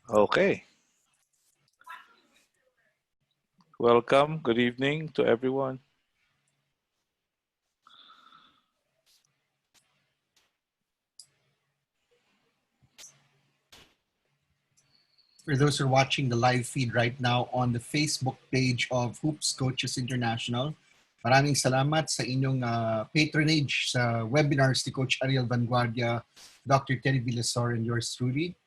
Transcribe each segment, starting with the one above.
Okay. Welcome. Good evening to everyone. For those who are watching the live feed right now on the Facebook page of Hoops Coaches International, maraming salamat sa inyong patronage sa webinars ni Coach Ariel Vanguardia, Dr. Terry Villasor, and yours truly.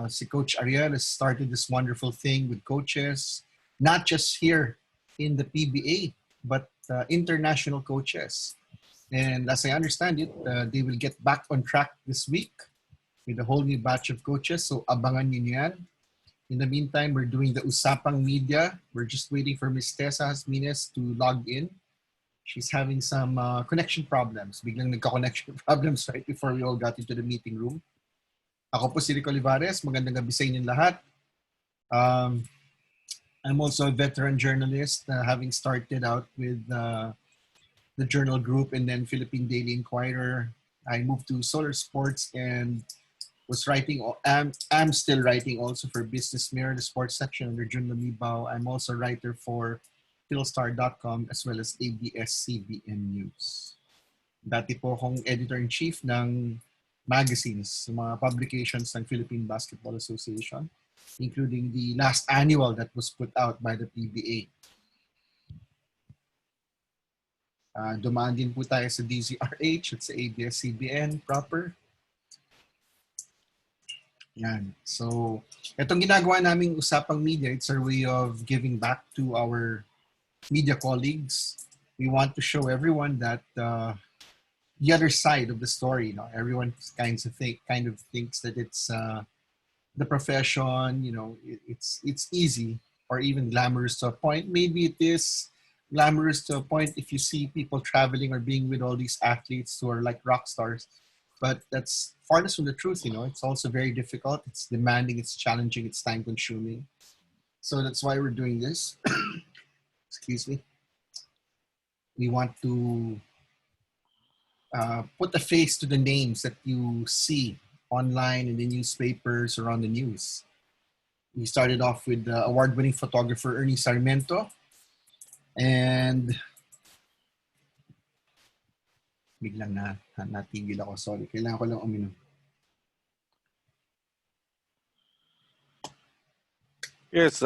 Si Coach Ariel has started this wonderful thing with coaches, not just here in the PBA, but international coaches. And as I understand it, they will get back on track this week with a whole new batch of coaches. So abangan niyo yan. In the meantime, we're doing the Usapang Media. We're just waiting for Miss Tessa Jazmines to log in. She's having some connection problems. Biglang nagka-connection problems right before we all got into the meeting room. Ako po si Rick Olivares. Magandang gabi sa inyong lahat. I'm also a veteran journalist, having started out with the Journal Group and then Philippine Daily Inquirer. I moved to Solar Sports and was writing, I'm still writing also for Business Mirror, the sports section under Jun Lamibaw. I'm also a writer for philstar.com as well as ABS-CBN News. Dati po akong editor-in-chief ng magazines, mga publications ng Philippine Basketball Association, including the last annual that was put out by the PBA. Dumaan din po tayo sa DZRH at sa ABS-CBN proper. Yan. So, itong ginagawa naming Usapang Media, it's our way of giving back to our media colleagues. We want to show everyone that the other side of the story. Everyone kind of thinks that it's the profession. It's easy or even glamorous to a point. Maybe it is glamorous to a point if you see people traveling or being with all these athletes who are like rock stars. But that's farthest from the truth, It's also very difficult. It's demanding, it's challenging, it's time-consuming. So that's why we're doing this. Excuse me. We want to put a face to the names that you see online in the newspapers or on the news. We started off with the award-winning photographer Ernie Sarmiento. And biglang natigil ako. Sorry. Kailangan ko lang uminom. Yes,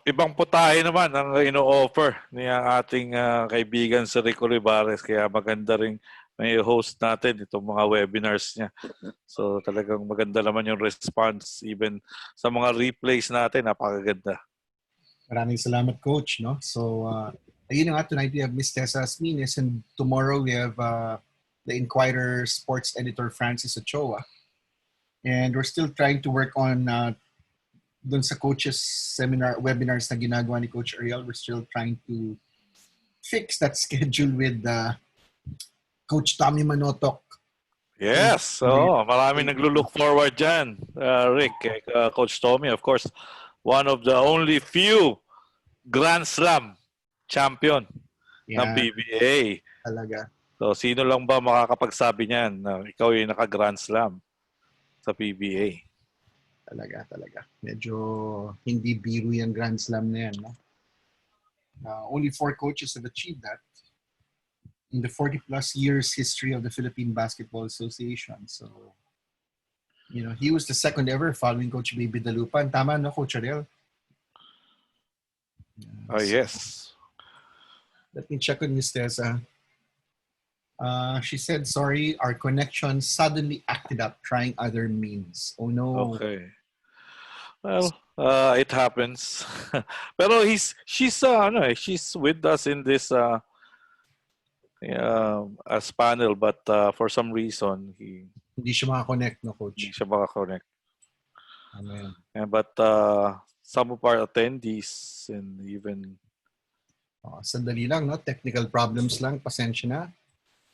ibang putahe naman ang ino-offer ni ang ating kaibigan si Rick Olivares. Kaya maganda rin may host natin itong mga webinars niya. So talagang maganda naman yung response even sa mga replays natin. Napakaganda. Maraming salamat, Coach. So, ayun nga, tonight we have Miss Tessa Jazmines and tomorrow we have the Inquirer sports editor Francis Ochoa. And we're still trying to work on dun sa coaches webinars na ginagawa ni Coach Ariel. We're still trying to fix that schedule with Coach Tommy Manotok. Yes, maraming naglo-look forward dyan, Rick. Coach Tommy, of course, one of the only few Grand Slam champion ng PBA. Talaga. So, sino lang ba makakapagsabi niyan na ikaw yung naka-Grand Slam sa PBA? Talaga. Medyo hindi biro yung Grand Slam na yan. Only 4 coaches have achieved that in the 40-plus years history of the Philippine Basketball Association. So, he was the second ever following Coach Baby Dalupan. Tama, no, Coach Ariel? Yes. Let me check with Ms. Tessa. She said, sorry, our connection suddenly acted up trying other means. Oh, no. Okay. Well, it happens. Pero she's with us in this as panel, but for some reason hindi siya makakonect, no, Coach? Hindi siya makakonect. Amen. But some of our attendees and even sandali lang, no? Technical problems lang, pasensya na.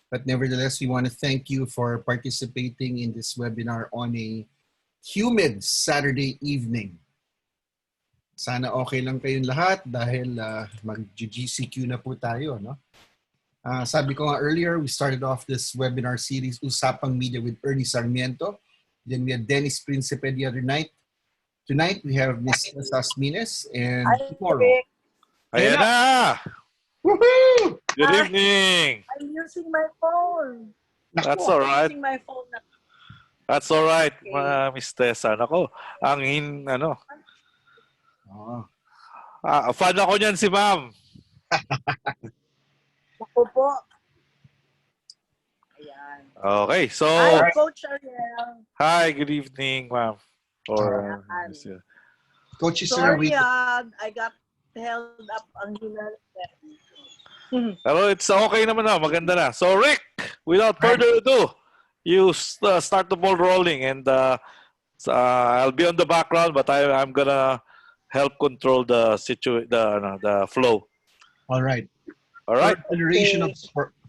But nevertheless, we want to thank you for participating in this webinar on a humid Saturday evening. Sana okay lang kayong lahat dahil mag-GCQ na po tayo, no? Sabi ko nga earlier, we started off this webinar series, Usapang Media with Ernie Sarmiento. Then we had Dennis Principe the other night. Tonight, we have Miss Tessa Jazmines. And Hi, tomorrow. Rick. Ayan na! Woohoo! Good Hi. evening! I'm using my phone. That's Nako. all right. Using my phone na. That's all right, Okay. Miss Tessa. Nako, Oh. fan ako niyan si ma'am. Ako po. Ayan. Okay, so, Hi, Coach Ariel. hi, good evening, ma'am. Or, Ayan. Coach is Sorry, I got held up ang hinala. pero it's okay naman na, maganda na. So, Rick, without further ado, you start the ball rolling and I'll be on the background, but I'm gonna help control the the flow. All right. All right.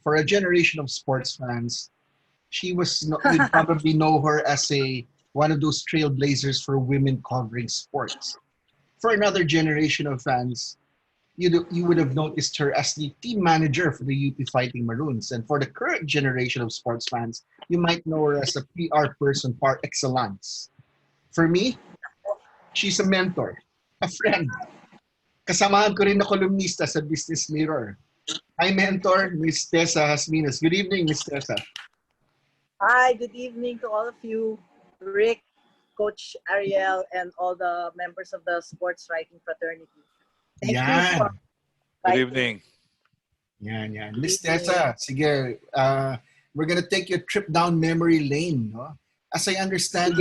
For a generation of sports fans, you'd probably know her as one of those trailblazers for women covering sports. For another generation of fans, you would have noticed her as the team manager for the UP Fighting Maroons. And for the current generation of sports fans, you might know her as a PR person par excellence. For me, she's a mentor, a friend. Kasamahan ko rin na columnista sa Business Mirror. My mentor, Miss Tessa Jazmines. Good evening, Miss Tessa. Hi, good evening to all of you, Rick, Coach Ariel, and all the members of the sports writing fraternity. Thank you for Good evening. Yan. Miss Tessa, sige, we're gonna take you a trip down memory lane. No? As I understand,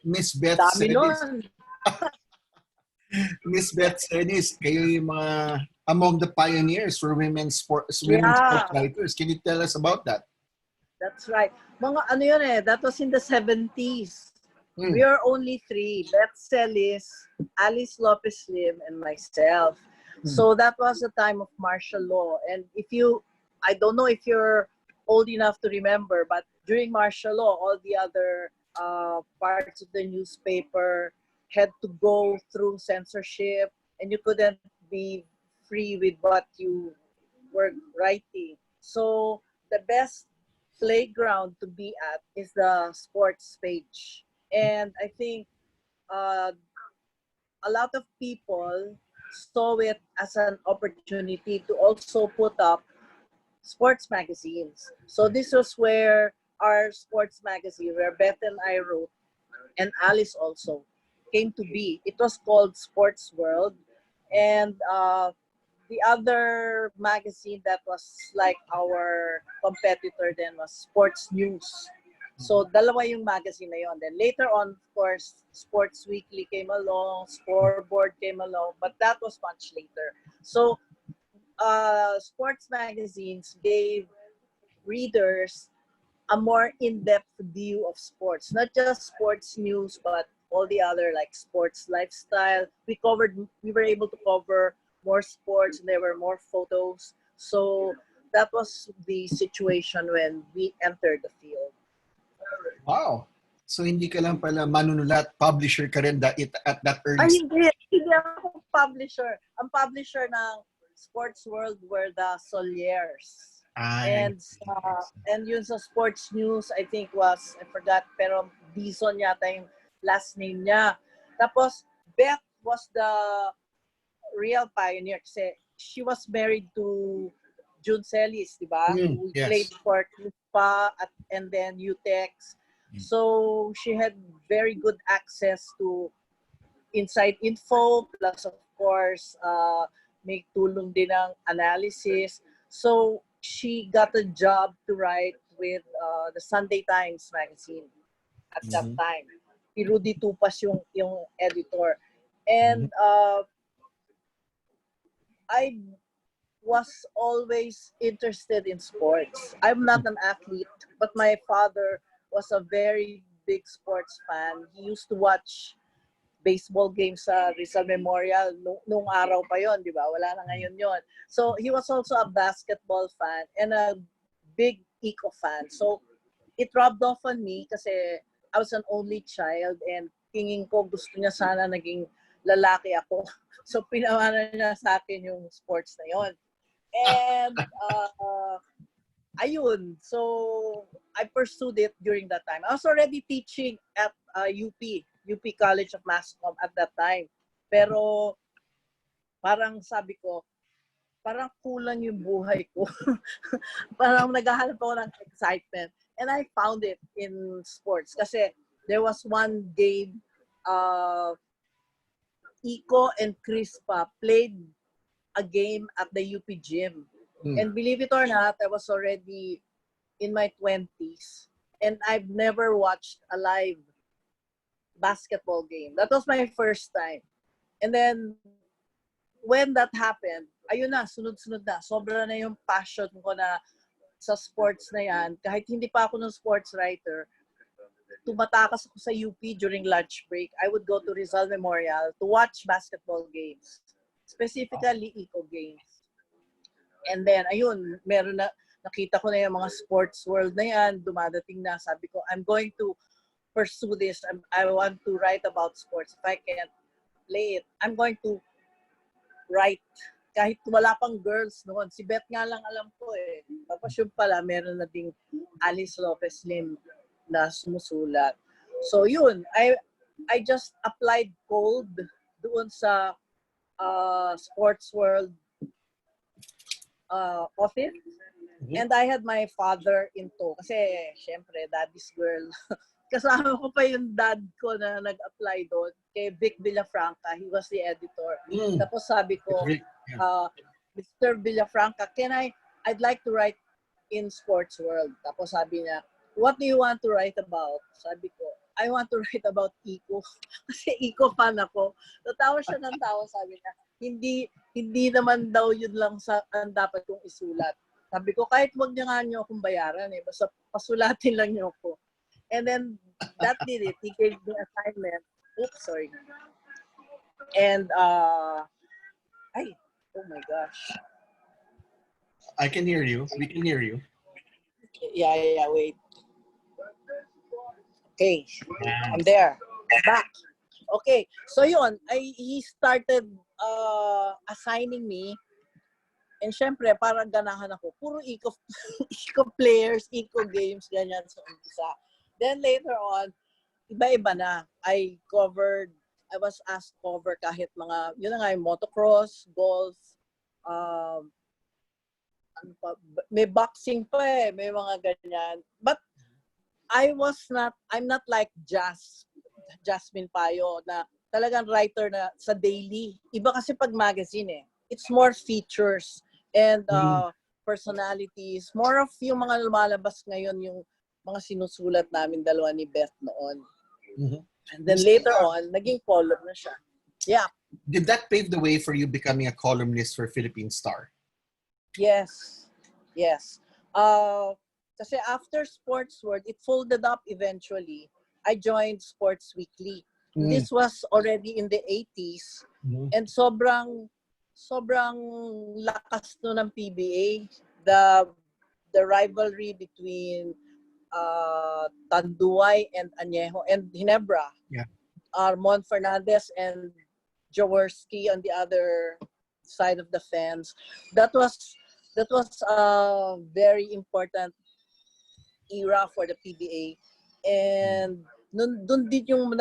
Miss Beth Sedis, kayo yung mga among the pioneers for women's sports writers. Can you tell us about that? That's right. That was in the 70s. We are only three. Beth Celis, Alice Lopez Lim, and myself. So that was the time of martial law. And I don't know if you're old enough to remember, but during martial law, all the other parts of the newspaper had to go through censorship, and you couldn't be free with what you were writing. So the best playground to be at is the sports page. And I think a lot of people saw it as an opportunity to also put up sports magazines. So this was where our sports magazine, where Beth and I wrote, and Alice also, came to be. It was called Sports World. And the other magazine that was like our competitor then was Sports News. So dalawa yung magazine na yun. Then later on, of course, Sports Weekly came along, Scoreboard came along, but that was much later. So sports magazines gave readers a more in-depth view of sports, not just sports news, but all the other like sports lifestyle. We were able to cover more sports, and there were more photos. So that was the situation when we entered the field. Wow. So hindi ka lang pala manunulat, publisher ka rin at that early stage? Hindi ako publisher. Ang publisher ng Sports World were the Soliers. And yun sa Sports News, I think was, I forgot, pero Dizon yata yung last name niya. Tapos, Beth was the real pioneer kasi she was married to June Celis, di ba? Who played for Cuspa and then UTEX. So she had very good access to inside info, plus of course, may tulong din ng analysis. So she got a job to write with the Sunday Times magazine at that time. Si Rudy Tupas yung editor. And I was always interested in sports. I'm not an athlete, but my father was a very big sports fan. He used to watch baseball games sa Rizal Memorial nung araw pa yon, di ba? Wala na ngayon yon. So he was also a basketball fan and a big Eco fan. So it rubbed off on me kasi I was an only child and tingin ko gusto niya sana naging lalaki ako. So pinamana niya sa akin yung sports na yon. And ayun. So, I pursued it during that time. I was already teaching at UP College of Mass Comm at that time. Pero, parang sabi ko, parang kulang yung buhay ko. Parang naghahanap ako ng excitement. And I found it in sports. Kasi there was one game, Iko and Crispa played a game at the UP gym. And believe it or not, I was already in my 20s. And I've never watched a live basketball game. That was my first time. And then, when that happened, ayun na, sunod-sunod na. Sobra na yung passion ko na sa sports na yan. Kahit hindi pa ako ng sports writer, tumatakas ako sa UP during lunch break. I would go to Rizal Memorial to watch basketball games. Specifically, Eco games. And then, ayun, nakita ko na yung mga sports world na yan. Dumadating na, sabi ko, I'm going to pursue this. I want to write about sports. If I can't play it, I'm going to write. Kahit wala pang girls noon. Si Beth nga lang alam ko eh. Tapos yung pala, meron na ding Alice Lopez Lim na sumusulat. So yun, I just applied cold doon sa sports world office. And I had my father into, kasi syempre, daddy's girl. Kasama ko pa yung dad ko na nag-apply doon kay Vic Villafranca. He was the editor. Tapos sabi ko, Mr. Villafranca, I'd like to write in sports world. Tapos sabi niya, what do you want to write about? Sabi ko, I want to write about Iko. Kasi Iko fan ako. Natawa siya ng tawa, sabi niya, hindi naman daw yun lang ang dapat kong isulat. Sabi ko, kahit wag niya nga niyo akong bayaran eh. Basta pasulatin lang niyo ako. And then, that did it. He gave me assignment. Oops, sorry. And, oh my gosh. I can hear you. We can hear you. Yeah, wait. Okay, I'm there. I'm back. Okay, so yun, he started assigning me. And syempre, parang ganahan ako. Puro Eco players, Eco games, ganyan sa umpisa. Then later on, iba-iba na. I was asked cover kahit mga, yun na nga yung motocross, golf, may boxing pa eh, may mga ganyan. But I'm not like Jazmine Payo na talagang writer na sa daily. Iba kasi pag magazine eh. It's more features and personalities. More of yung mga lumalabas ngayon, yung mga sinusulat namin dalawa ni Beth noon. And then later on, naging column na siya. Yeah. Did that pave the way for you becoming a columnist for Philippine Star? Yes. Kasi after Sports World, it folded up eventually. I joined Sports Weekly. This was already in the 80s. And sobrang lakas no ng PBA. The rivalry between Tanduay and Añejo and Ginebra. Yeah. Armon Fernandez and Jaworski on the other side of the fence. That was a very important era for the PBA. And dun din yung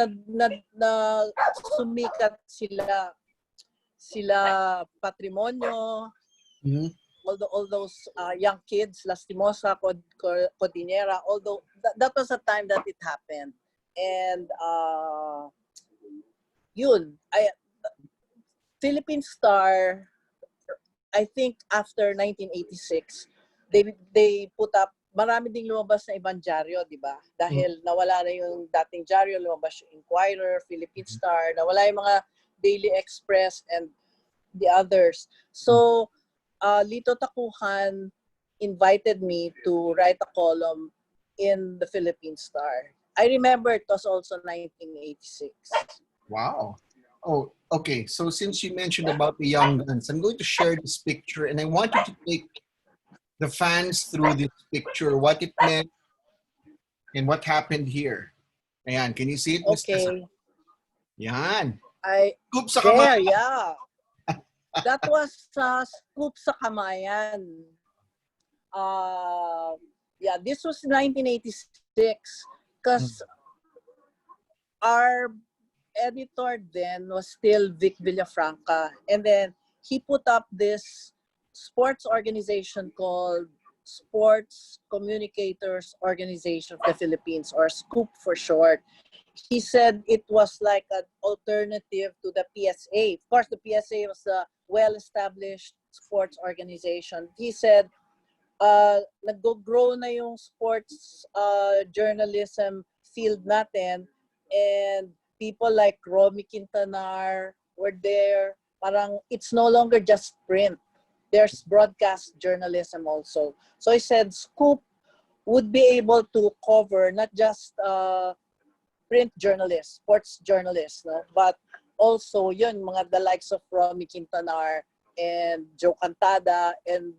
sumikat sila Patrimonio, all those young kids, Lastimosa, Codinera, although that was a time that it happened. And Philippine Star, I think after 1986, they put up, marami ding lumabas na ibang dyaryo, di ba? Dahil nawala na yung dating dyaryo, lumabas yung Inquirer, Philippine Star, nawala yung mga Daily Express and the others. So, Lito Takuhan invited me to write a column in the Philippine Star. I remember it was also 1986. Wow. Oh, okay. So since you mentioned about the Young Guns, I'm going to share this picture and I want you to take the fans through this picture, what it meant and what happened here. Ayan, can you see it, Ms. Tessa? Okay. Yan. Scoop sa There, kamay. yeah. That was Scoop sa Kamayan. yeah, this was 1986 because our editor then was still Vic Villafranca. And then he put up this sports organization called Sports Communicators Organization of the Philippines, or SCOOP for short. He said it was like an alternative to the PSA. Of course, the PSA was a well-established sports organization. He said, nag-grow na yung sports journalism field natin, and people like Romy Quintanar were there. Parang it's no longer just print. There's broadcast journalism also. So he said Scoop would be able to cover not just print journalists, sports journalists, no? But also yun, the likes of Romy Quintanar and Joe Cantada and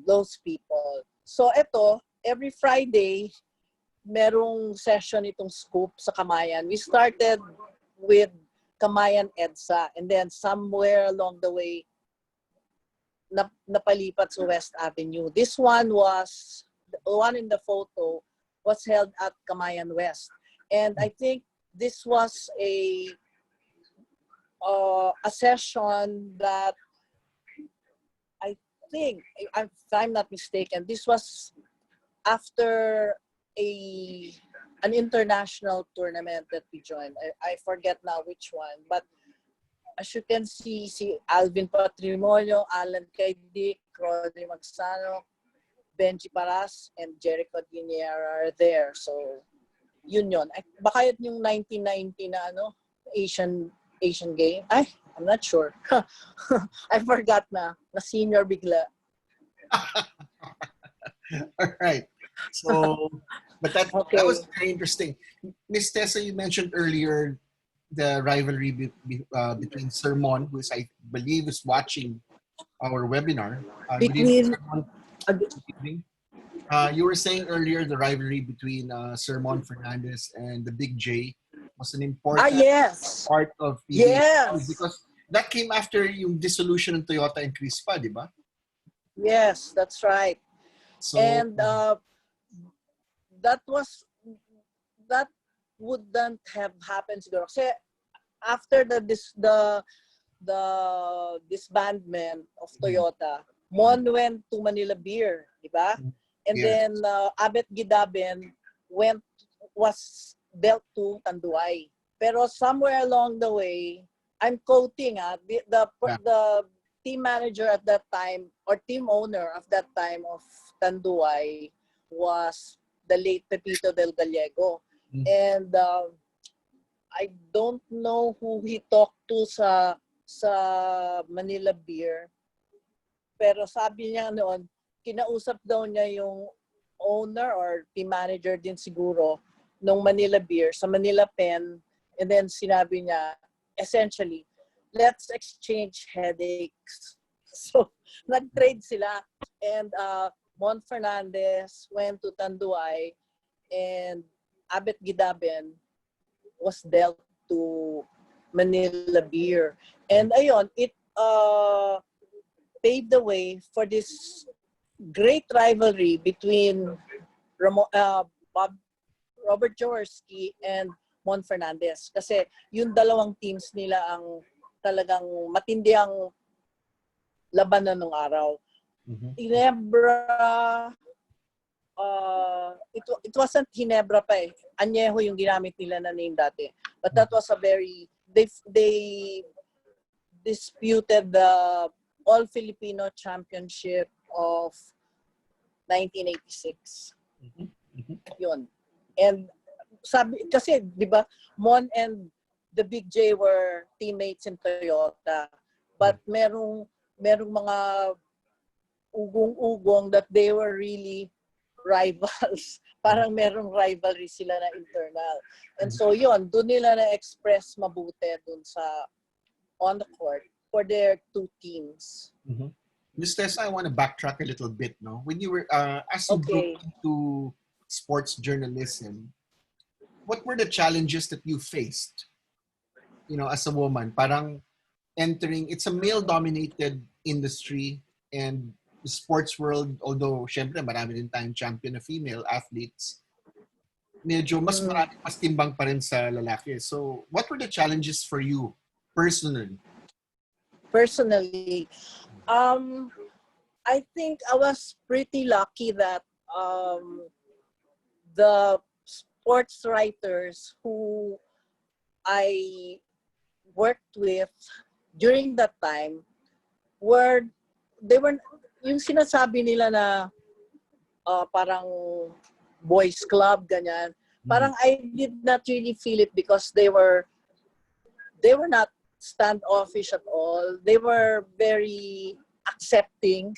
those people. So ito, every Friday, merong session itong Scoop sa Kamayan. We started with Kamayan EDSA, and then somewhere along the way, napalipat sa West Avenue. This one was, the one in the photo, was held at Kamayan West. And I think this was a session that I think, if I'm not mistaken, this was after an international tournament that we joined. I forget now which one, but as you can see, Alvin Patrimonio, Alan Kaidik, Rodney Magsano, Benji Paras, and Jericho Diniera are there. So, yun. Baka yun yung 1990 na Asian game. I'm not sure. I forgot na senior bigla. All right. So, but that was very interesting. Miss Tessa, you mentioned earlier the rivalry between Sir Mon, who I believe is watching our webinar. You were saying earlier the rivalry between Sir Mon Fernandez and the Big J was an important part of PBA because that came after yung dissolution of Toyota and Crispa, di ba? Yes, that's right. So, and that wouldn't have happened siguro. Kasi after the disbandment of Toyota, Mon went to Manila Beer, di ba? And then Abet Gidaben was dealt to Tanduay. Pero somewhere along the way, I'm quoting the team manager at that time, or team owner of that time of Tanduay, was the late Pepito Del Gallego. And I don't know who he talked to sa Manila Beer, pero sabi niya noon, kinausap daw niya yung owner or team manager din siguro nung Manila Beer sa Manila Pen, and then sinabi niya, essentially, let's exchange headaches. So, nag-trade sila, and Mon Fernandez went to Tanduay, and Abet Gidaben was dealt to Manila Beer. And ayun, it paved the way for this great rivalry between Robert Jaworski and Mon Fernandez. Kasi yung dalawang teams nila ang talagang matindi ang labanan ng araw. Ginebra, it wasn't Ginebra pa eh. Añejo yung ginamit nila na name dati. But that was a very, they disputed the All-Filipino Championship of 1986. Yun. And sabi, kasi di ba, Mon and the Big J were teammates in Toyota. But merong mga ugong-ugong that they were really rivals. Parang merong rivalry sila na internal. And so yun, doon nila na-express mabuti doon on the court for their two teams. Ms. Tessa, I want to backtrack a little bit. No, when you were as you broke into sports journalism, what were the challenges that you faced? You know, as a woman, parang entering, it's a male-dominated industry, and sports world, although syempre marami din tayong champion na female athletes, medyo mas marami, mas timbang pa rin sa lalaki. So, what were the challenges for you personally? Personally, I think I was pretty lucky that the sports writers who I worked with during that time they were yung sinasabi nila na parang boys club ganyan. Parang I did not really feel it because they were not standoffish at all. They were very accepting.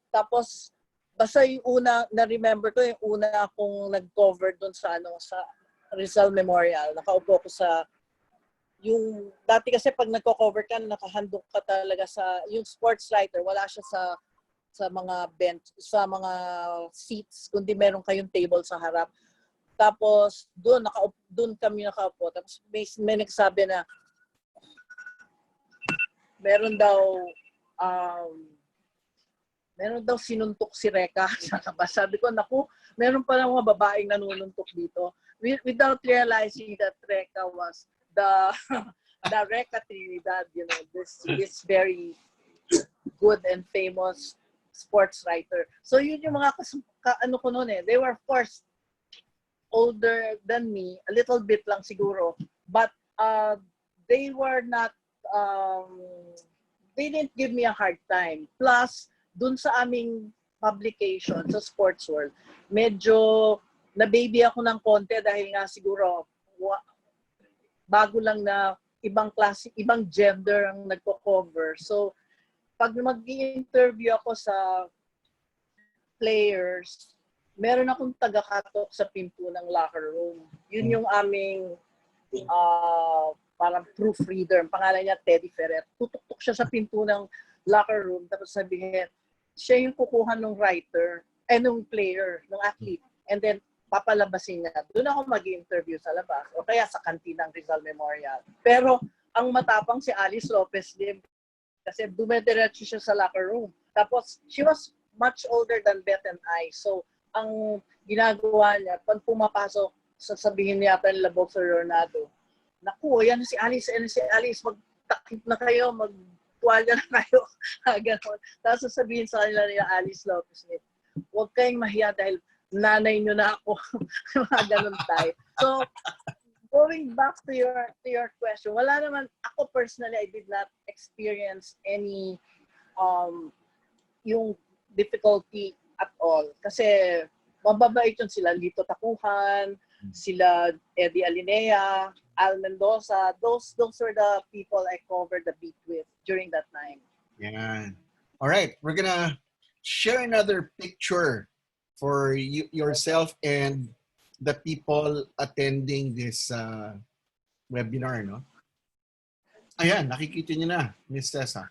Tapos basta yung una na-remember ko yung una akong nag-cover doon sa sa Rizal Memorial. Nakaupo ko sa yung dati kasi pag nagko-cover ka nakahandok ka talaga sa yung sports writer, wala siya sa mga bench, sa mga seats, kundi meron kayong table sa harap. Tapos doon kami nakaupo. Tapos may nagsabi na meron daw sinuntok si Reka sa labas. Sabi ko, naku, meron pa lang mga babaeng nanununtok dito. Without realizing that Reka was the Reka Trinidad, this very good and famous sports writer. So yun yung mga ano ko noon eh. They were of course older than me, a little bit lang siguro, but they were not they didn't give me a hard time. Plus, dun sa aming publication sa Sports World, medyo na-baby ako ng konti dahil nga siguro bago lang na ibang klase, ibang gender ang nagko-cover. So, pag mag-i-interview ako sa players, meron akong taga-katok sa pinto ng locker room. Yun yung aming parang proofreader. Ang pangalan niya, Teddy Ferret. Tutok-tok siya sa pinto ng locker room. Tapos sabihin, siya yung kukuha ng writer, nung player, ng athlete. And then, papalabasin niya. Doon ako mag-interview sa labas. O kaya sa kantinang Rizal Memorial. Pero, ang matapang si Alice Lopez Lim. Kasi dumediretso siya sa locker room. Tapos, she was much older than Beth and I. So, ang ginagawa niya, pag pumapasok, sasabihin niya yata nila Boxer Ronaldo, naku, yan si Alice, magtakip na kayo, magtuwalya na kayo. Ganon. Tapos sasabihin sa kanila ni Alice Lopez, huwag kayong mahiya dahil nanay nyo na ako. Mga ganon tayo. So, going back to your question, wala naman, ako personally, I did not experience any yung difficulty at all. Kasi mababait yun sila, Lito Takuhan, sila Eddie Alinea, Al Mendoza. Those were the people I covered the beat with during that time. Yeah. All right, we're gonna share another picture for yourself and the people attending this webinar, no? Ayan, nakikita niyo na, Miss Tessa.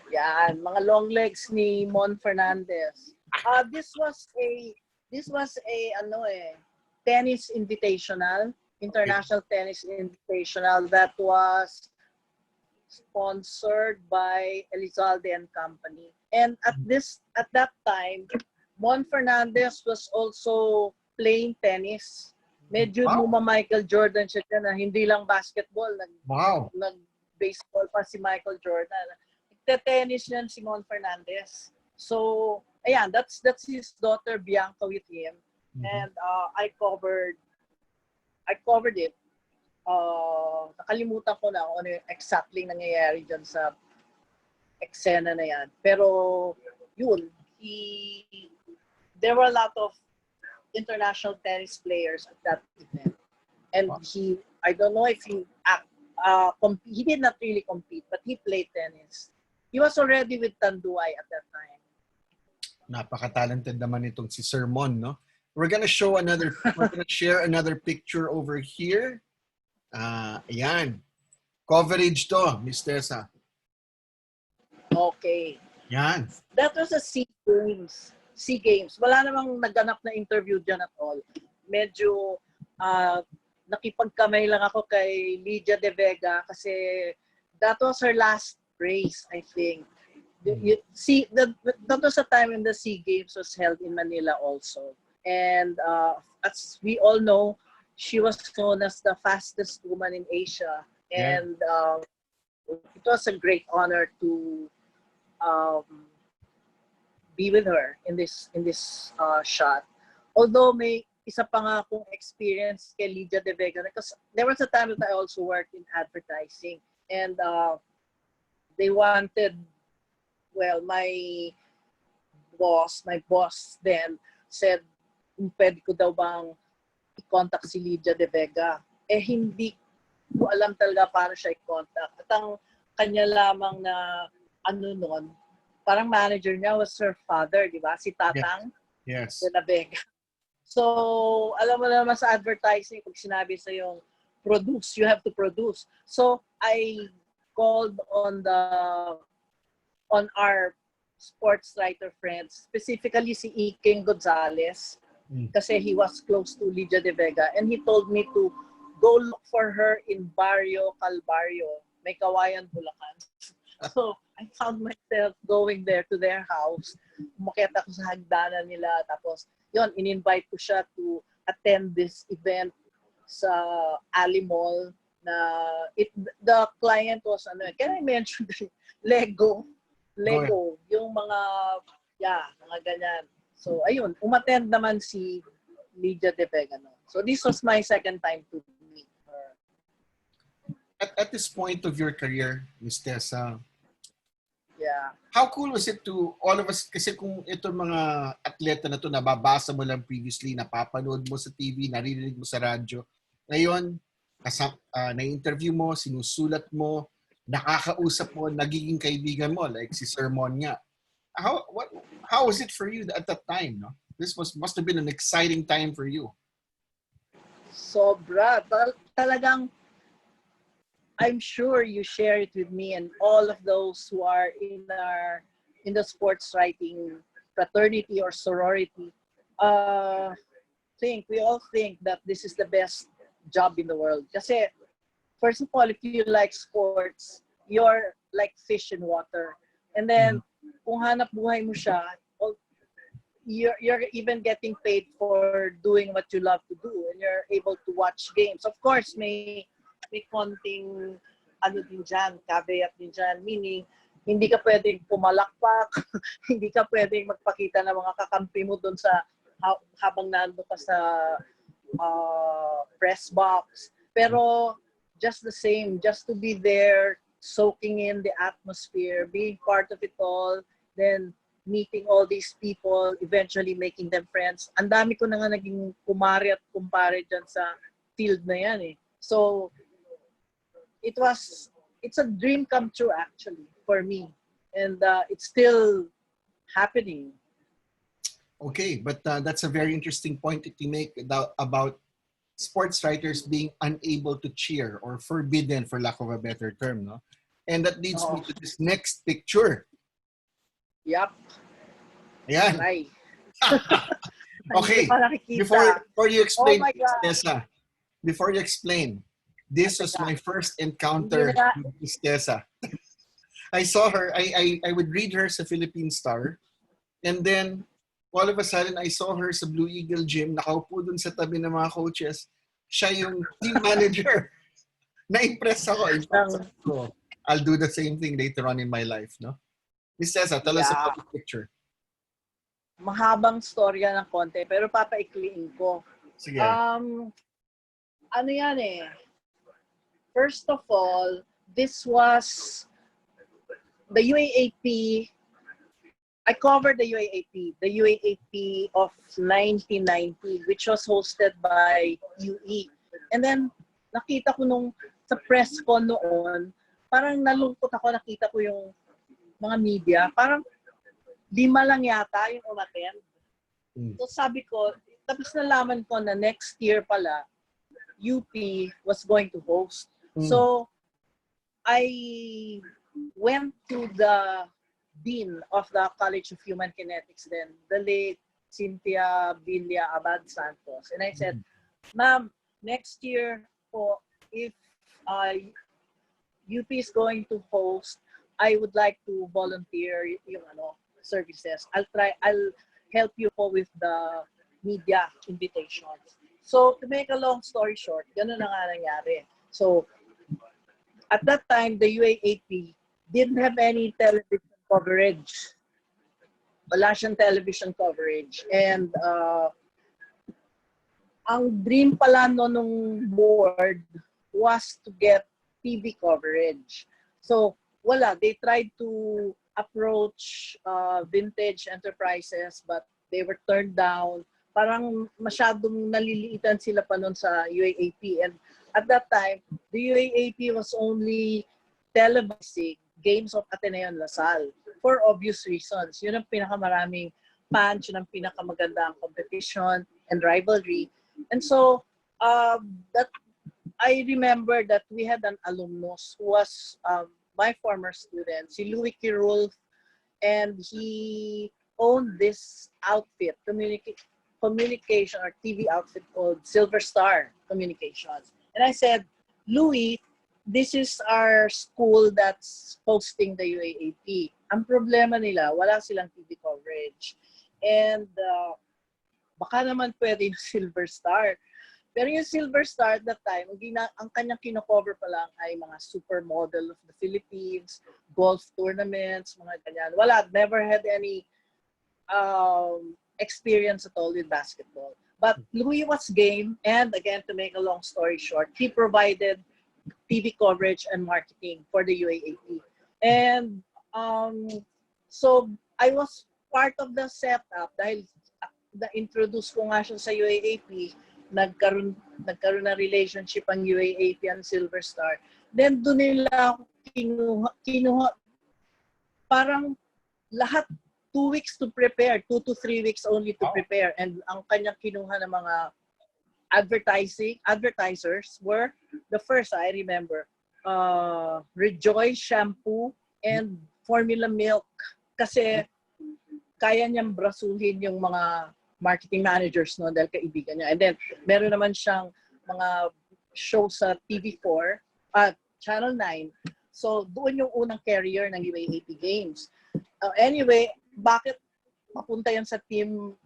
Yan, mga long legs ni Mon Fernandez. This was a tennis invitational, international tennis invitational that was sponsored by Elizalde and Company. And at that time, Mon Fernandez was also playing tennis. Medyo Michael Jordan siya dyan, na hindi lang basketball, nag-baseball pa si Michael Jordan. Nagte-tennis yan si Mon Fernandez. So, ayan, that's his daughter Bianca with him. And I covered it. Nakalimutan ko na kung ano exactly nangyayari dyan sa eksena na yan. Pero, yun, there were a lot of international tennis players at that event. And I don't know if he did not really compete, but he played tennis. He was already with Tanduay at that time. Napaka-talented naman itong si Sir Mon, no? We're gonna share another picture over here. Ayan. Coverage to, Miss Tessa. Okay. Yan. That was a SEA Games. Wala namang naganap na interview dyan at all. Medyo nakipagkamay lang ako kay Lydia De Vega kasi that was her last race, I think. See, that was a time when the SEA Games was held in Manila also. And as we all know, she was known as the fastest woman in Asia. And it was a great honor to be with her in this shot. Although may isa pa nga akong experience kay Lydia De Vega, because there was a time that I also worked in advertising, and they wanted, well, my boss then said kung pwede ko daw bang i-contact si Lydia De Vega. Eh hindi ko alam talaga paano siya i-contact. At ang kanya lamang na noon, parang manager niya was her father, di ba? Si Tatang De La Vega. So, alam mo naman sa advertising, pag sinabi sa yung produce, you have to produce. So, I called on our sports writer friends, specifically si Iking Gonzalez, kasi he was close to Lydia De Vega, and he told me to go look for her in Barrio Calvario, may Kawayan, Bulacan. So, I found myself going there to their house. Umakyat ako sa hagdanan nila. Tapos, yun, in-invite ko siya to attend this event sa Ali Mall na the client was, can I mention Lego, yung mga ganyan. So, ayun, umattend naman si Lydia De Vega. No? So, this was my second time to meet her. At this point of your career, Ms. Tessa, how cool was it to all of us? Kasi kung ito mga atleta na to nababasa mo lang previously, napapanood mo sa TV, naririnig mo sa radyo, ngayon, na-interview mo, sinusulat mo, nakakausap mo, nagiging kaibigan mo, like si Sir Mon nga. How was it for you at that time? No? This must have been an exciting time for you. Sobra. Talagang, I'm sure you share it with me and all of those who are in the sports writing fraternity or sorority. We all think that this is the best job in the world. Kasi, first of all, if you like sports, you're like fish in water. And then, kung hanap buhay mo siya, you're even getting paid for doing what you love to do, and you're able to watch games. Of course, may konting din dyan, caveat din dyan, meaning hindi ka pwedeng pumalakpak, hindi ka pwedeng magpakita ng mga kakampi mo doon sa habang nando ka sa press box. Pero just the same, just to be there, soaking in the atmosphere, being part of it all, then meeting all these people, eventually making them friends. Ang dami ko na nga naging kumare at kumpare dyan sa field na yan eh. So, it's a dream come true actually for me, and it's still happening. Okay, but that's a very interesting point that you make about sports writers being unable to cheer or forbidden, for lack of a better term, no? And that leads me to this next picture. Yep. Ayan. Right. Okay, before you explain, Tessa, before you explain, this was my first encounter with Miss Tessa. I saw her, I would read her sa Philippine Star, and then all of a sudden, I saw her sa Blue Eagle Gym, nakaupo dun sa tabi ng mga coaches. Siya yung team manager. Na-impress ako. I'll do the same thing later on in my life, no? Miss Tessa, tell us about the picture. Mahabang storya ng konti, pero papaikliin ko. Sige. Ano yan eh? First of all, this was the UAAP. I covered the UAAP of 1990, which was hosted by UE. And then, nakita ko nung sa press ko noon, parang nalungkot ako, nakita ko yung mga media, parang 5 lang yata yung umattend. So sabi ko, tapos nalaman ko na next year pala, UP was going to host. So, I went to the dean of the College of Human Kinetics then, the late Cynthia Villa Abad Santos. And I said, ma'am, next year po, if UP is going to host, I would like to volunteer yung services. I'll help you po with the media invitations. So, to make a long story short, ganun na nga nangyari. So, at that time, the UAAP didn't have any television coverage. Wala siyang television coverage. And ang dream pala nung board was to get TV coverage. So, wala. They tried to approach vintage enterprises, but they were turned down. Parang masyadong naliliitan sila pa nun sa UAAP. And at that time, the UAAP was only televising games of Ateneo and LaSalle for obvious reasons. Yun ang pinakamaraming punch, yun ang pinakamagandang competition and rivalry. And so, that I remember that we had an alumnus who was my former student, si Louis Kirulf, and he owned this outfit, communication or TV outfit called Silver Star Communications. And I said, Louis, this is our school that's hosting the UAAP. Ang problema nila, wala silang TV coverage. And baka naman pwede yung Silver Star. Pero yung Silver Star at that time, ang kanyang kinocover pa lang ay mga supermodel of the Philippines, golf tournaments, mga ganyan. Wala, never had any experience at all with basketball. But Louis was game, and again, to make a long story short, he provided TV coverage and marketing for the UAAP. And so I was part of the setup dahil na-introduce ko nga siya sa UAAP, nagkaroon na relationship ang UAAP and Silver Star. Then doon nila ako kinuha parang lahat 2 weeks to prepare, 2 to 3 weeks only to prepare. And ang kanyang kinuha ng mga advertisers were the first, I remember, Rejoice Shampoo and Formula Milk. Kasi kaya niyang brasuhin yung mga marketing managers no dahil kaibigan niya. And then meron naman siyang mga show sa TV4 at Channel 9. So doon yung unang carrier ng UAAP Games. Anyway, bakit mapunta yan sa team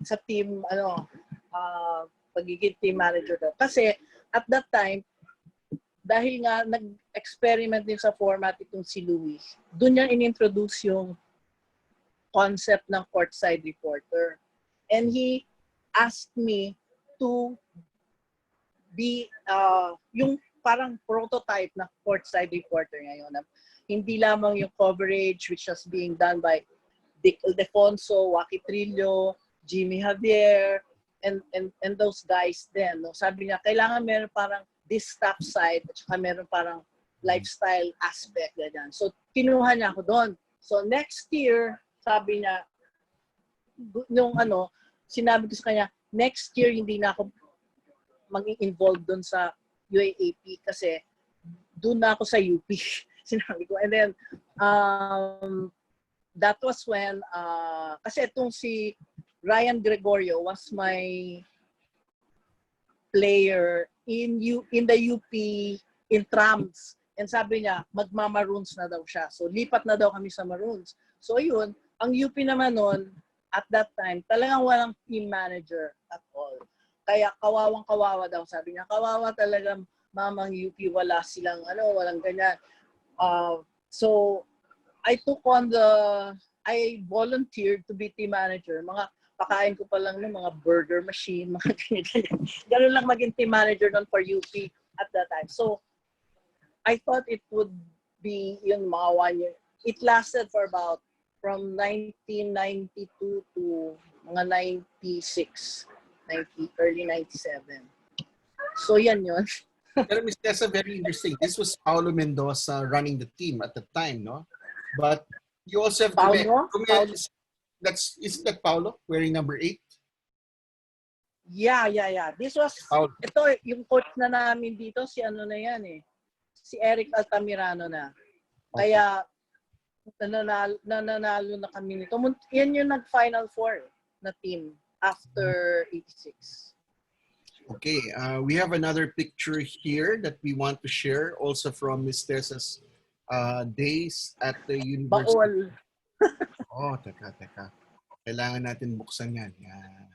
pagiging team manager daw? Kasi at that time, dahil nga nag-experiment din sa format itong si Louis, doon niya inintroduce yung concept ng courtside reporter. And he asked me to be yung parang prototype na courtside reporter ngayon. Hindi lamang yung coverage which was being done by Dick Ildefonso, Waki Trillo, Jimmy Javier, and those guys then. No? Sabi niya, kailangan meron parang this top side at saka meron parang lifestyle aspect. Ganyan. So, kinuha niya ako doon. So, next year, sabi niya, sinabi ko sa kanya, next year hindi na ako mag-involve doon sa UAAP kasi doon na ako sa UP. Sinabi ko. And then, that was when, kasi itong si Ryan Gregorio was my player in the UP in trams. And sabi niya, magmamaroons na daw siya. So, lipat na daw kami sa Maroons. So, yun, ang UP naman noon, at that time, talagang walang team manager at all. Kaya kawawang-kawawa daw. Sabi niya, kawawa talaga mamang UP, wala silang, walang ganyan. So, I volunteered to be team manager. Mga pakain ko pa lang ng mga burger machine, mga ganyan. Ganun lang maging team manager nun for UP at that time. So, I thought it would be yung mga 1 year. It lasted for about from 1992 to mga 96, early 97. So, yan yun. Pero Ms. Tessa, very interesting. This was Paulo Mendoza running the team at the time, no? But you also have Paulo? Isn't that Paulo wearing number 8? Yeah. This was, Paulo. ito, yung coach na namin dito, si na yan eh. Si Eric Altamirano na. Kaya, nananalo na kami nito. Yan yung nag-Final Four na team after 86. Okay, we have another picture here that we want to share also from Ms. Tessa's days at the university. Baol. Oh, teka. Kailangan natin buksan yan. Yan.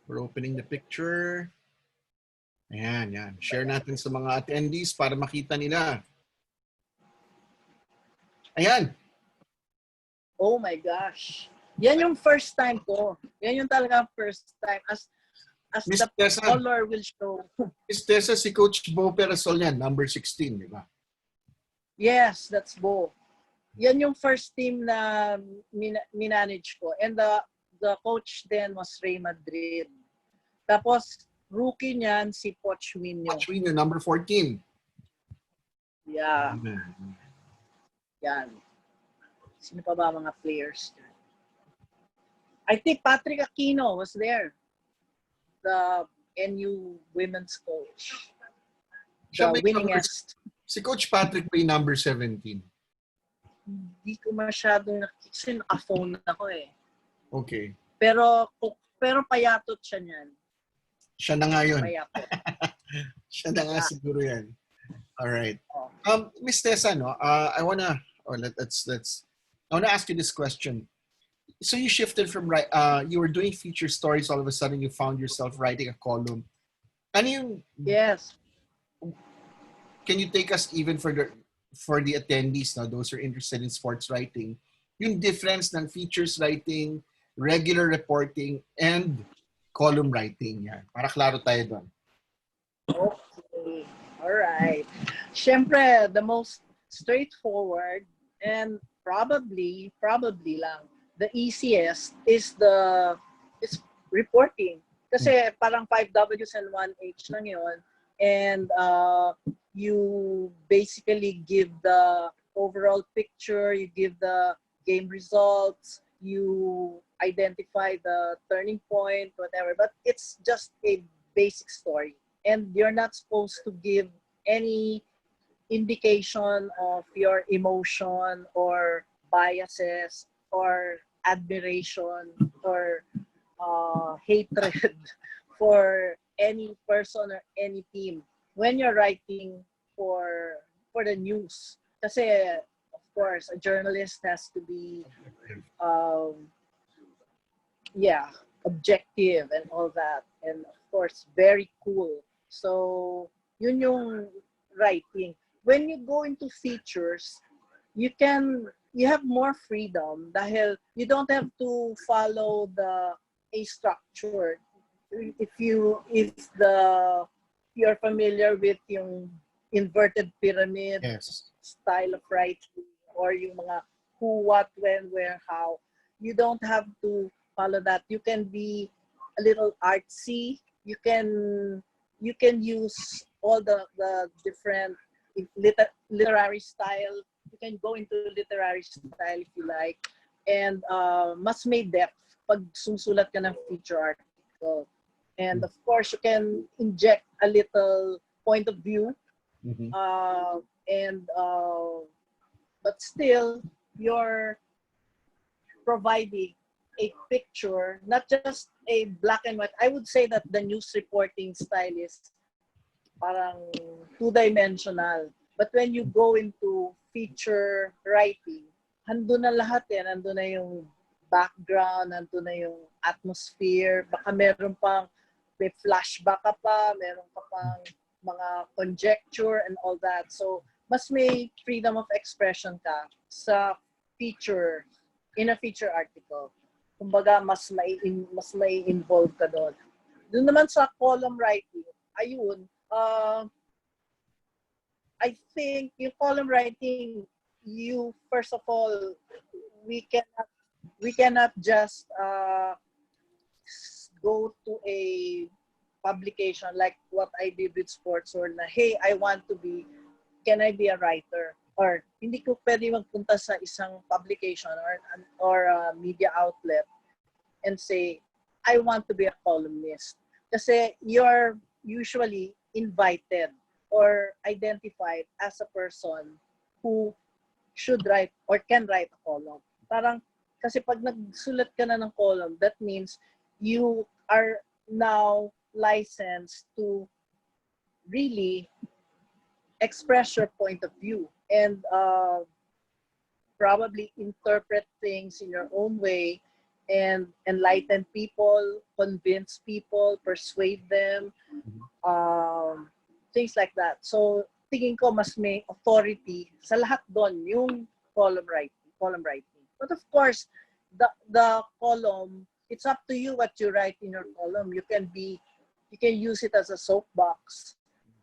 We're opening the picture. Ayan. Share natin sa mga attendees para makita nila. Ayan. Oh my gosh. Yan yung first time ko. Yan yung talaga first time. As Miss the Tessa. color will show. Miss Tessa, si Coach Bo Perasol yan, number 16, di ba? Yes, that's Bo. Yan yung first team na minanage ko. And the coach then was Ray Madrid. Tapos, rookie niyan si Poch Winyo. Poch Winyo, number 14. Yeah. Yan. Sino pa ba mga players? I think Patrick Aquino was there. The NU women's coach. The winningest. Si Coach Patrick Bay, number 17. Hindi ko masyadong kasi naka-phone ako eh. Okay. Pero payatot siya niyan. Siya na nga yun. Payatot. Siya na nga siguro yan. Alright. Oh. Miss Tessa, no, I wanna ask you this question. So you shifted from you were doing feature stories, all of a sudden you found yourself writing a column. Ano yung, Yes. can you take us even for the attendees now, those who are interested in sports writing, yung difference ng features writing, regular reporting, and column writing? Yan. Para klaro tayo doon. Okay. All right. Siyempre, the most straightforward and probably lang the easiest is reporting. Kasi parang 5 W's and 1 H lang yun. And you basically give the overall picture, you give the game results, you identify the turning point, whatever. But it's just a basic story. And you're not supposed to give any indication of your emotion or biases or admiration or hatred for any person or any team when you're writing for the news. Kasi, of course, a journalist has to be objective and all that. And of course, very cool. So, yun yung writing. When you go into features, you have more freedom dahil you don't have to follow a structure. If you're familiar with yung inverted pyramid style of writing or yung mga who, what, when, where, how, you don't have to follow that. You can be a little artsy. You can use all the different literary style. You can go into literary style if you like. And mas may depth pag sumusulat ka ng feature article. And of course, you can inject a little point of view. Mm-hmm. But still, you're providing a picture, not just a black and white. I would say that the news reporting style is parang two-dimensional. But when you go into feature writing, handun na lahat yan. Handun na yung background, handun na yung atmosphere. Baka meron pang may flashback ka pa, meron ka pang mga conjecture and all that. So, mas may freedom of expression ka sa feature, in a feature article. Kumbaga, mas may involve ka doon. Doon naman sa column writing, ayun, I think yung column writing, you, first of all, we cannot just go to a publication like what I did with Sports World na, hey, can I be a writer? Or hindi ko pwede magpunta sa isang publication or a media outlet and say, I want to be a columnist. Kasi you're usually invited or identified as a person who should write or can write a column. Parang, kasi pag nagsulat ka na ng column, that means you are now licensed to really express your point of view and probably interpret things in your own way and enlighten people, convince people, persuade them, things like that. So tingin ko mas may authority sa lahat doon yung column writing. But of course, the column, it's up to you what you write in your column. You can use it as a soapbox.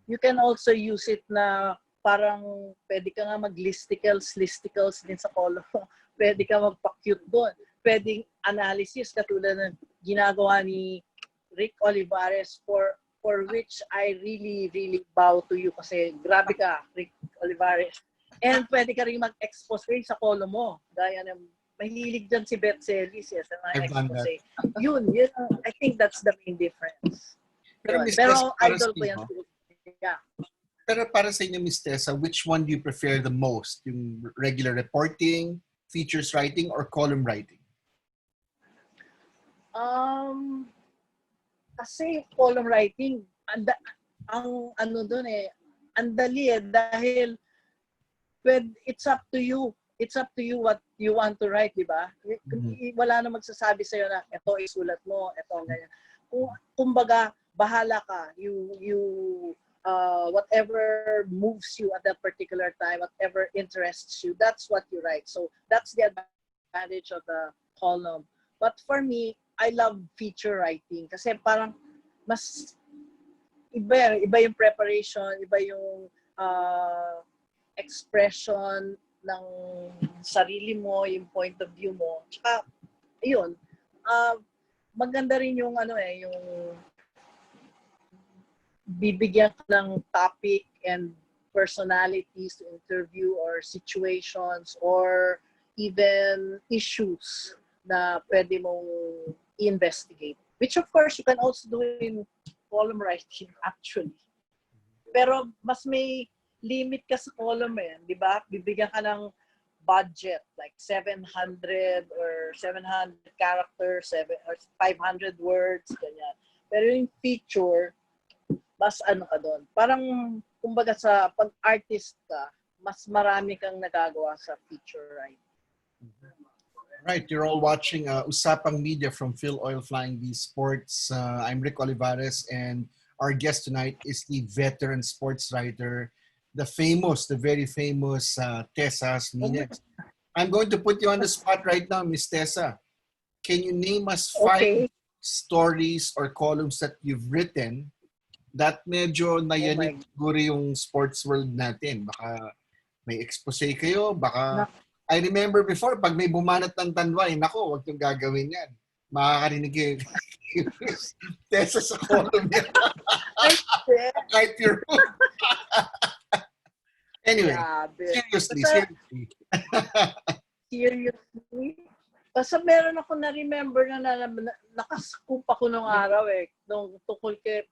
You can also use it na parang pwede ka nga mag-listicles din sa column. Pwede ka magpa-cute doon. Pwedeng analysis katulad ng ginagawa ni Rick Olivares for which I really, really bow to you kasi grabe ka, Rick Olivares. And pwede ka rin mag-expose sa column mo. Gaya ng mahilig dyan si Beth Celis sa mga expose. Yun, I think that's the main difference. Pero idol ko yan. Yeah. Pero para sa inyo, Ms. Tessa, which one do you prefer the most? Yung regular reporting, features writing, or column writing? Kasi column writing, ang ano doon ang dali dahil it's up to you. It's up to you what you want to write, di ba? Wala na magsasabi sa'yo na ito isulat mo, ito ganyan. Kumbaga, bahala ka. You whatever moves you at that particular time, whatever interests you, that's what you write. So that's the advantage of the column. But for me, I love feature writing kasi parang mas iba yung preparation, iba yung expression ng sarili mo, yung point of view mo. Tsaka, ayun, maganda rin yung yung bibigyan ka ng topic and personalities to interview or situations or even issues na pwede mong i-investigate. Which of course, you can also do in column writing actually. Pero mas may limit ka sa column di ba? Bibigyan ka ng budget like 700 or 700 characters, or 500 words, ganyan. Pero yung feature, mas ka doon. Parang, kumbaga sa pag-artist ka, mas marami kang nagagawa sa feature writing. Right, you're all watching Usapang Media from Phil Oil Flying V Sports. I'm Rick Olivares, and our guest tonight is the veteran sports writer, the very famous Tessa Jazmines. I'm going to put you on the spot right now, Miss Tessa. Can you name us 5 stories or columns that you've written that medyo nayanig siguro yung sports world natin? Baka may expose kayo, baka... I remember before, pag may bumanat ng tanwa, nako, huwag yung gagawin yan. Makakarinig kayo. Tessa sa column niya. Kahit pure. Anyway, seriously. Seriously? Basta meron ako na-remember na nakaskoop ako nung araw nung tukol kay,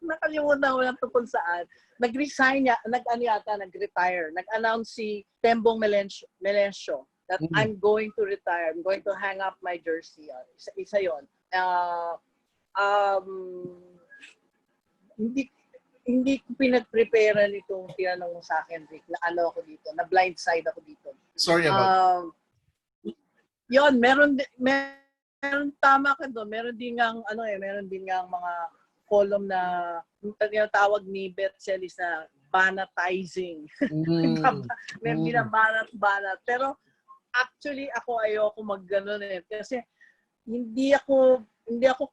nakalimutan ko lang tukol saan. Nag-resign niya, nag-retire. Nag-announce si Tembong Melencio that I'm going to retire. I'm going to hang up my jersey. Isa yun. Hindi ko pinag-prepare nitong tinanong mo sa akin, Rick, na ako dito, na blindside ako dito. Sorry about Yun, meron tama ka doon. Meron din ngang mga column na tinatawag ni Beth Celis na banatizing. May binabanat. Pero actually ako ayoko mag-ganon kasi hindi ako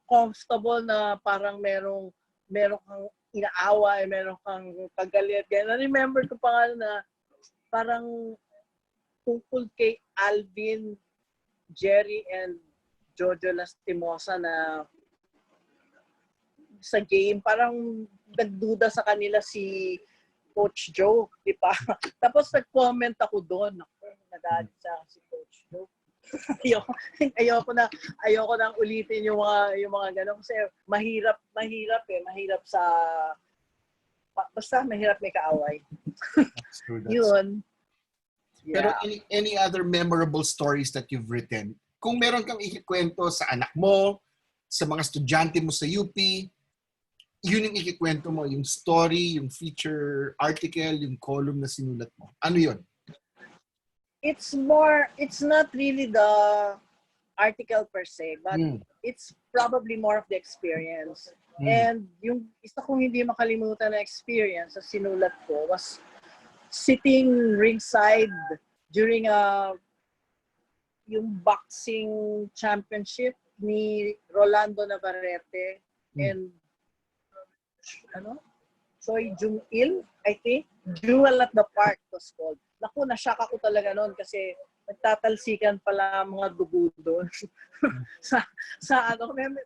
comfortable na parang meron kang inaaway, meron kang kagalit. Kaya na-remember ko pa nga na parang tungkol kay Alvin, Jerry, and Jojo Lastimosa na sa game, parang nagduda sa kanila si Coach Joe, di ba? Tapos nag-comment ako doon. Nagalit sa si Coach Joe. ayoko nang ulitin yung mga ganun kasi mahirap sa basta mahirap may kaaway. That's true. Yun. Pero Yeah. any other memorable stories that you've written? Kung meron kang ikikwento sa anak mo, sa mga estudyante mo sa UP, yun yung ikikwento mo, yung story, yung feature article, yung column na sinulat mo. Ano yun? It's not really the article per se, but it's probably more of the experience. And yung isa kong hindi makalimutan na experience na sinulat ko was sitting ringside during yung boxing championship ni Rolando Navarrete and Choi Jung-il, I think. Duel at the Park was called. Naku, nashock ako talaga noon kasi nagtatalsikan pala mga dugo doon.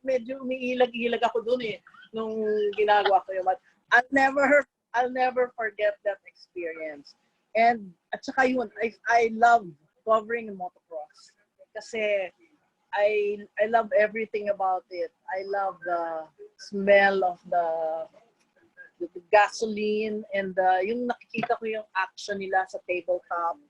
Medyo umiilag-ilag ako doon nung ginagawa ko yun. But I'll never forget that experience. And at saka yun, I love covering motocross kasi I love everything about it. I love the smell of the gasoline and yung nakikita ko yung action nila sa tabletop.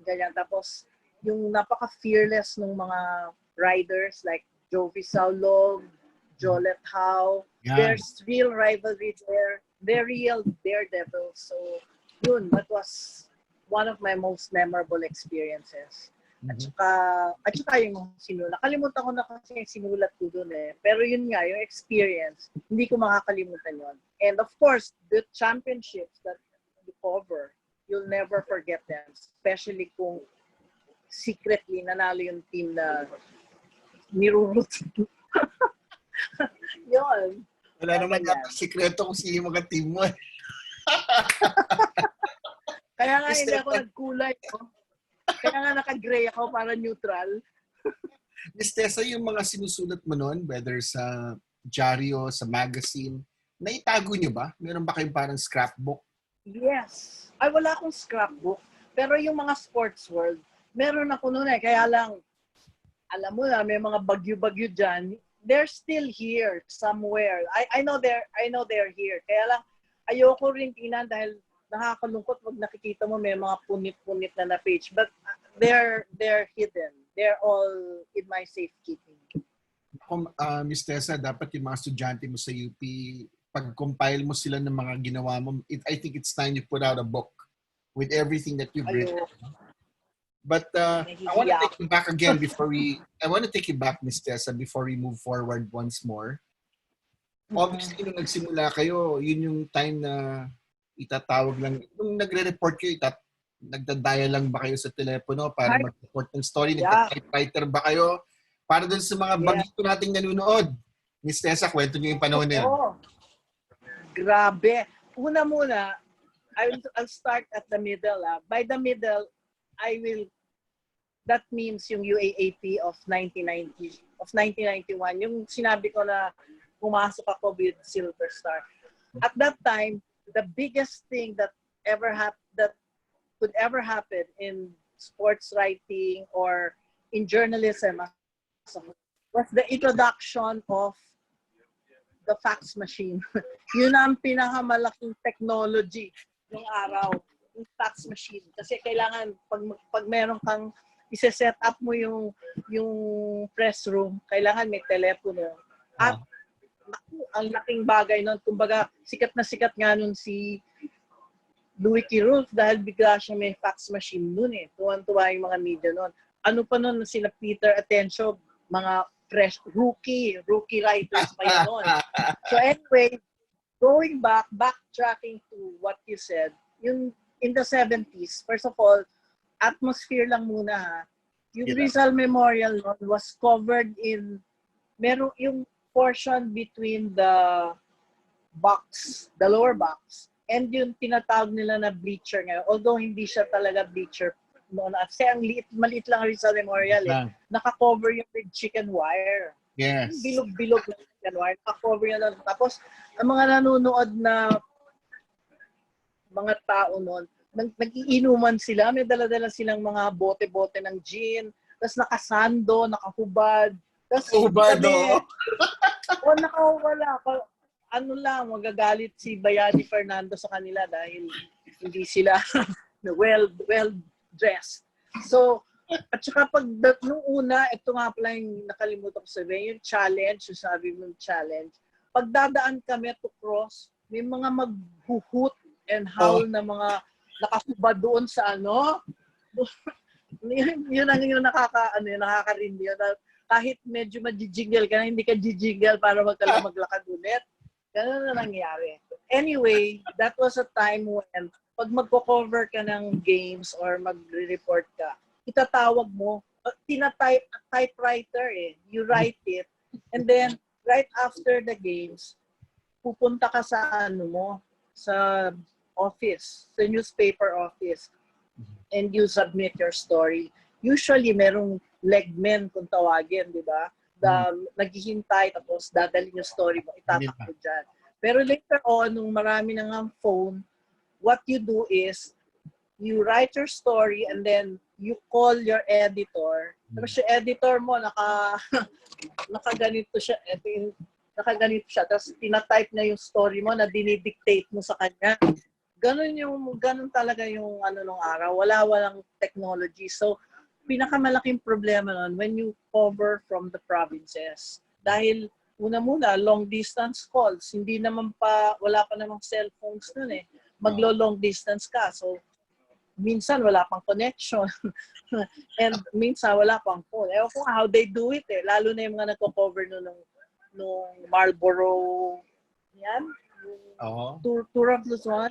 Ganyan. Tapos yung napaka-fearless ng mga riders like Jovi Saulog, Jolette Howe. Yeah. There's real rivalry there. They're real daredevils. So yun, that was one of my most memorable experiences. At saka yung sinulat. Nakalimutan ko na kasi yung sinulat ko dun Pero yun nga, yung experience, hindi ko makakalimutan yun. And of course, the championships that you cover, you'll never forget them. Especially kung secretly nanalo yung team na nirurut. Yun. Wala naman yata sikreto kung sino yung mga team mo. Kaya nga hindi ako nagkulay. Kaya nga naka-gray ako para neutral. Miss Tessa, yung mga sinusulat mo nun, whether sa dyaryo, sa magazine, naitago nyo ba? Meron ba kayong parang scrapbook? Yes. Ay, wala akong scrapbook. Pero yung mga sports world, meron ako nun Kaya lang, alam mo na, may mga bagyo-bagyo dyan. They're still here somewhere. I know they're here. Kaya lang, ayoko rin tingnan dahil nakakalungkot pag nakikita mo may mga punit-punit na page. But they're hidden. They're all in my safekeeping. Miss Tessa, dapat yung mga estudyante mo sa UP, pag-compile mo sila ng mga ginawa mo, I think it's time you put out a book with everything that you've written. But I want to take you back again Miss Tessa, before we move forward once more. Obviously, nung nagsimula kayo, yun yung time na itatawag lang. Nung nagre-report kayo, nagdadial lang ba kayo sa telepono para mag-report ng story? Nagta-typewriter ba kayo? Para dun sa mga bagito nating nanonood. Miss Tessa, kwento niyo yung panahon na yun. Grabe. Una muna, I'll start at the middle. By the middle, that means yung UAAP of 1991. Yung sinabi ko na pumasok ako with Silver Star. At that time, the biggest thing that could ever happen in sports writing or in journalism was the introduction of the fax machine. Yun ang pinakamalaking technology ng araw, yung fax machine. Kasi kailangan pag meron kang i-set up mo yung press room, kailangan may telepono. At ang laking bagay nun. Kumbaga, sikat na sikat nga nun si Louis Kirulf dahil bigla siya may fax machine nun Tuwan-tuwa yung mga media nun. Ano pa nun sila Peter Atencio, mga fresh rookie writers pa yun nun. So anyway, going backtracking to what you said, yung in the 70s, first of all, atmosphere lang muna Yung Rizal Memorial was covered in, meron yung portion between the box, the lower box, and yung tinatawag nila na bleacher ngayon. Although hindi siya talaga bleacher noon. Kasi ang maliit lang Rizal Memorial naka-cover yung with chicken wire. Yes. Bilog-bilog na chicken wire. Naka-cover yun. Tapos, ang mga nanonood na mga tao noon, nag-iinuman sila. May dala-dala silang mga bote-bote ng gin. Tapos nakasando, nakahubad. Hubad, o nakawala. Ano lang, magagalit si Bayani Fernando sa kanila dahil hindi sila well-dressed. So, at saka nung una, ito nga pala yung nakalimutan ko sabihin, yung challenge, yung sabi mong challenge. pagdadaan kami to cross, may mga maghuhut and howl na mga nakakuba doon sa ano. yun ang yung nakakarindi. Kahit medyo majijingle ka na, hindi ka jijingle para maglakad ulit. Ganun na nangyari. Anyway, that was a time when pag magko-cover ka ng games or magre-report ka, itatawag mo, typewriter You write it. And then, right after the games, pupunta ka sa sa office, sa newspaper office, and you submit your story. Usually, merong legmen kung tawagin, di ba? Naghihintay, tapos dadalhin yung story mo, itatakbo dyan. Pero later on, nung marami na nga phone, what you do is, you write your story and then you call your editor. Tapos yung editor mo, nakaganito siya. Nakaganito siya. Tapos tinatype niya yung story mo na dinidictate mo sa kanya. Ganun talaga yung nung araw. Walang technology. So, pinakamalaking problema nun when you cover from the provinces. Dahil una-muna, long distance calls. Wala pa namang cellphones nun Maglo-long distance ka. So, minsan wala pang connection. And minsan wala pang phone. Ewan ko how they do it Lalo na yung mga nagko-cover nung Marlboro, yan? Tour of Luzon.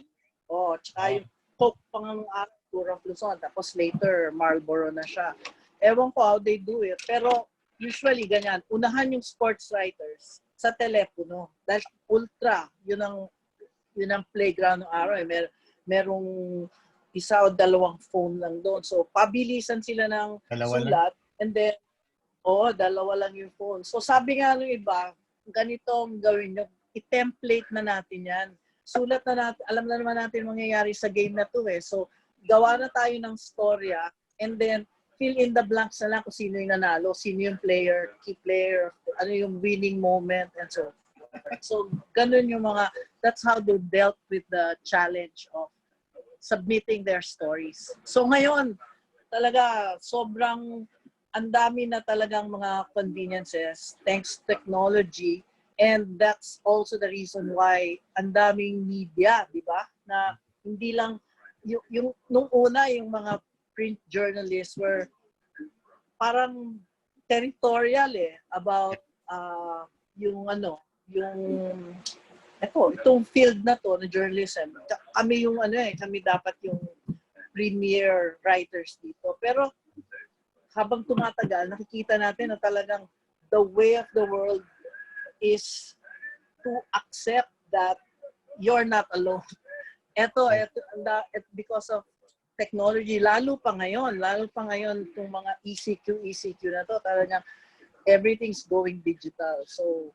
Tsaka yung Coke pang Tour of Luzon. Tapos later, Marlboro na siya. Ewan ko how they do it. Pero usually, ganyan. Unahan yung sports writers sa telepono. Dahil ultra, yun ang playground ng araw. Merong isa o dalawang phone lang doon. So, pabilisan sila ng sulat. And then, dalawa lang yung phone. So, sabi nga ng iba, ganito ang gawin nyo. I-template na natin yan. Sulat na natin. Alam na naman natin mangyayari sa game na to So, gawa na tayo ng storya. And then, fill in the blanks na lang kung sino yung nanalo, sino yung player, key player, ano yung winning moment, and so forth. So, ganun yung that's how they dealt with the challenge of submitting their stories. So ngayon, talaga sobrang ang dami na talagang mga conveniences thanks to technology, and that's also the reason why ang daming media, di ba? Na hindi lang nung una yung mga print journalists were parang territorial about itong field na to na journalism. Kami yung kami dapat yung premier writers dito. Pero habang tumatagal, nakikita natin na talagang the way of the world is to accept that you're not alone. Ito because of technology, lalo pa ngayon itong mga ECQ na to, talagang everything's going digital. So,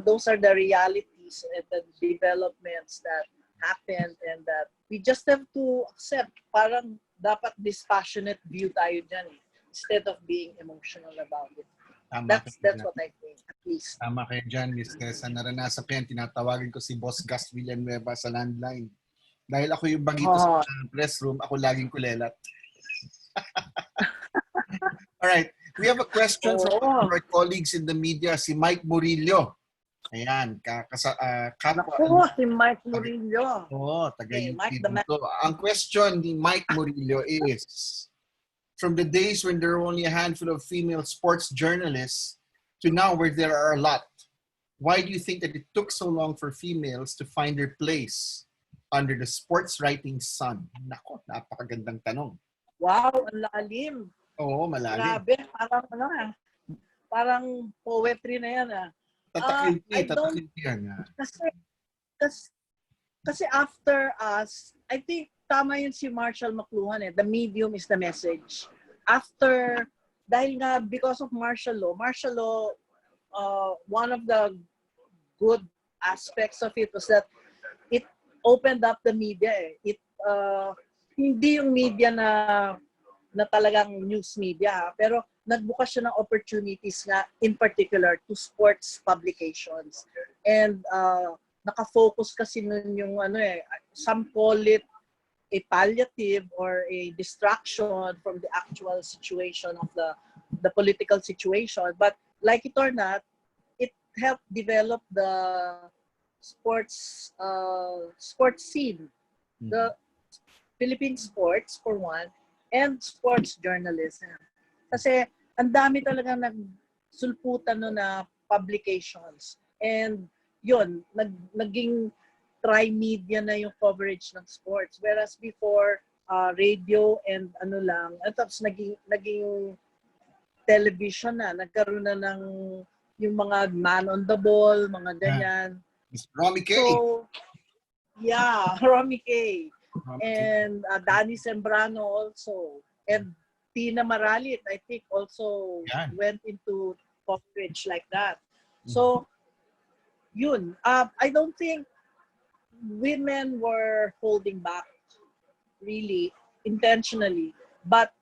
those are the realities and the developments that happened, and that we just have to accept. Parang dapat dispassionate view tayo dyan instead of being emotional about it. That's what I think, at least. Tama kayo dyan, Miss Tessa. Naranasan ko yan, tinatawagan ko si Boss Gus Villanueva sa landline. Dahil ako yung bagito sa press room, ako laging kulelat. Alright, we have a question from our colleagues in the media, si Mike Murillo. Ayan, si Mike Murillo. Ang question ni Mike Murillo is, from the days when there were only a handful of female sports journalists to now where there are a lot, why do you think that it took so long for females to find their place under the sports writing sun? Nako, napakagandang tanong. Wow, ang lalim. Oo, malalim. Grabe, parang poetry na yan Tatakilti yan. Kasi after us, I think tama yun si Marshall McLuhan the medium is the message. After, dahil nga because of martial law, one of the good aspects of it was that it opened up the media hindi yung media na talagang news media pero nagbukas siya ng opportunities nga in particular to sports publications, and nakafocus kasi nun yung some call it a palliative or a distraction from the actual situation of the political situation, but like it or not, helped develop the sports scene, the Philippine sports for one, and sports journalism. Kasi ang dami talaga nagsulputan no na publications. And yun, naging tri-media na yung coverage ng sports. Whereas before, radio and ano lang, at tapos naging television na, nagkaroon na ng yung mga man on the ball, mga ganyan. Romy K. So, yeah, Romy K. And Danny Sembrano also. And Tina Maralit, I think, also went into coverage like that. So, yun. I don't think women were holding back, really, intentionally. But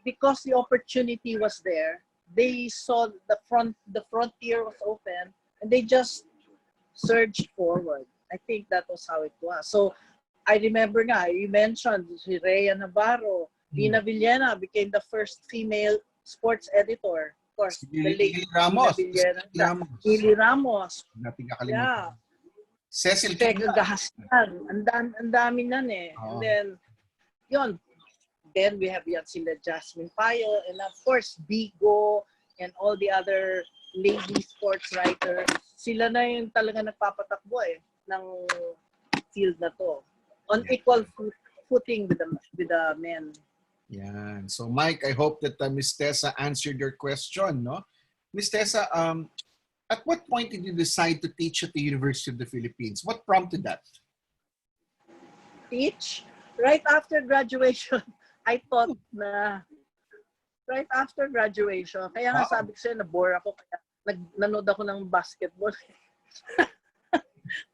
because the opportunity was there, they saw the frontier was open, and they just surged forward. I think that was how it was. So, I remember nga, you mentioned si Rhea Navarro, Dina Villena became the first female sports editor. Of course, the late Ramos. Lily Ramos. Yeah. Cecil Teka Gahastan. Ang dami nan eh. And then, yun. Then we have yan sila Jasmine Payo, and of course, Bigo, and all the other lady sports writers. Sila na yung talaga nagpapatakbo eh, ng field na to. On equal footing with the men. Yeah. So Mike, I hope that Miss Tessa answered your question, no? Miss Tessa, at what point did you decide to teach at the University of the Philippines? What prompted that? Teach? Right after graduation, I thought na right after graduation, kaya nga sabi ko sa'yo, na-bore ako, kaya nanood ako ng basketball.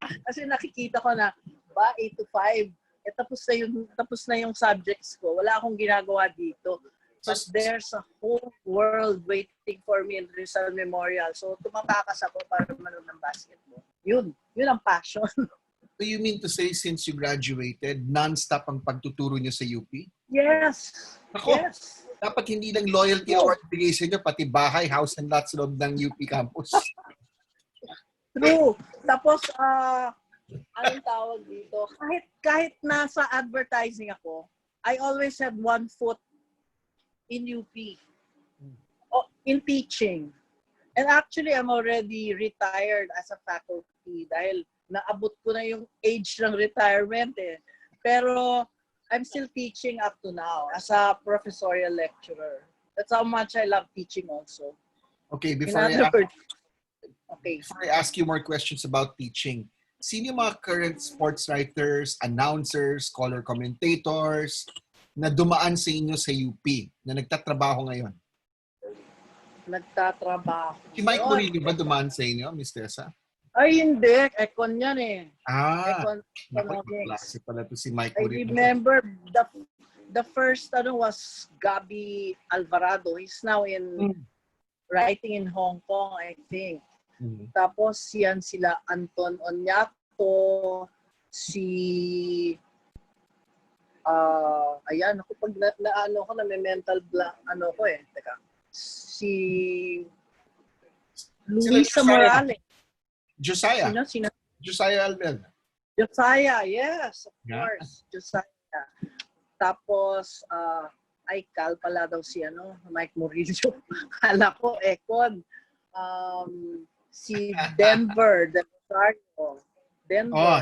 Kasi nakikita ko na, 8 to 5, tapos na yung subjects ko. Wala akong ginagawa dito. But there's a whole world waiting for me in Rizal Memorial. So, tumatakas ako para manood ng basketball. Yun ang passion. So you mean to say, since you graduated, non-stop ang pagtuturo niyo sa UP? Yes. Ako, Yes. dapat hindi lang loyalty award bigay sa inyo, pati bahay, house and lots loob ng UP campus. True. Tapos, anong tawag dito? Kahit nasa advertising ako, I always had one foot in UP. In teaching. And actually, I'm already retired as a faculty dahil naabot ko na yung age ng retirement eh. Pero I'm still teaching up to now as a professorial lecturer. That's how much I love teaching also. Okay, before I ask you more questions about teaching, sino yung mga current sports writers, announcers, color commentators na dumaan sa inyo sa UP, na nagtatrabaho ngayon? Nagtatrabaho. Si Mike Murillo ba dumaan sa inyo, Miss Tessa? Ay, hindi. Econ yan eh. Klase pala to si Mike I Murillo. remember the first was Gabi Alvarado. He's now writing in Hong Kong, I think. Tapos yan sila Anton Onyato, si ayan ako pag naano ko na may mental block ko eh. Teka. Si Luisa Morales. Josiah. Sino? Josiah Albel. Josiah, yes, of course. Josiah. Tapos Kal pala daw si Mike Murillo. Kala ko Econ. Si Denver, Denver.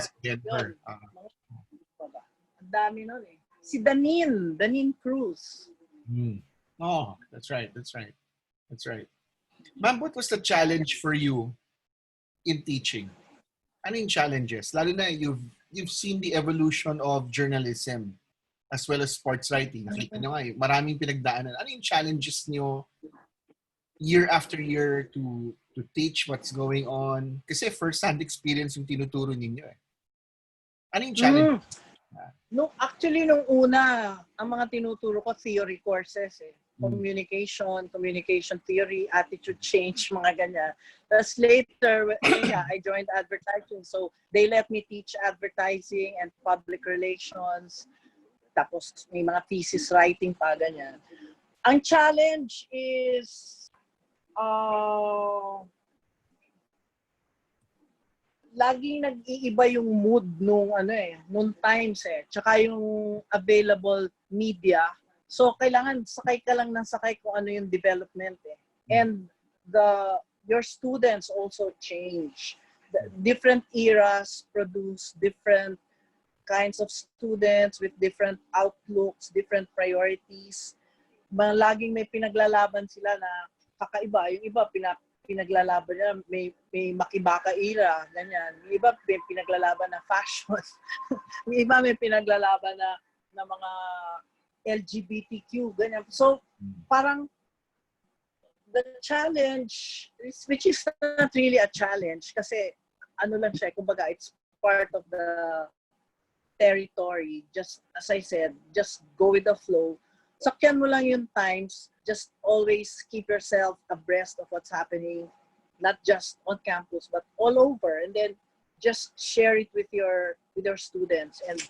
Si Denver. Ang dami nun eh. Si Danin Cruz. Oh, that's right. Ma'am, what was the challenge for you in teaching? Ano yung challenges? Lalo na you've seen the evolution of journalism as well as sports writing. Nakita nyo nga, maraming pinagdaanan. Ano yung challenges nyo year after year to teach what's going on? Kasi first-hand experience yung tinuturo ninyo eh. Ano yung challenge? Actually, nung una, ang mga tinuturo ko, theory courses eh. Communication theory, attitude change, mga ganyan. Tapos later, I joined advertising. So, they let me teach advertising and public relations. Tapos, may mga thesis writing pa, ganyan. Ang challenge is laging nag-iiba yung mood nung nung times tsaka yung available media. So kailangan sakay ka lang ng sakay kung ano yung development And your students also change. The different eras produce different kinds of students with different outlooks, different priorities. Laging may pinaglalaban sila na kakaiba. Yung iba pinaglalaban niya, may makibaka era, ganyan. Yung iba may pinaglalaban na fashion. Yung iba may pinaglalaban na mga LGBTQ, ganyan. So, parang the challenge, which is not really a challenge, kasi ano lang siya, kumbaga, it's part of the territory. Just, as I said, just go with the flow. Sakyan mo lang yung times. Just always keep yourself abreast of what's happening, not just on campus, but all over. And then just share it with your students. And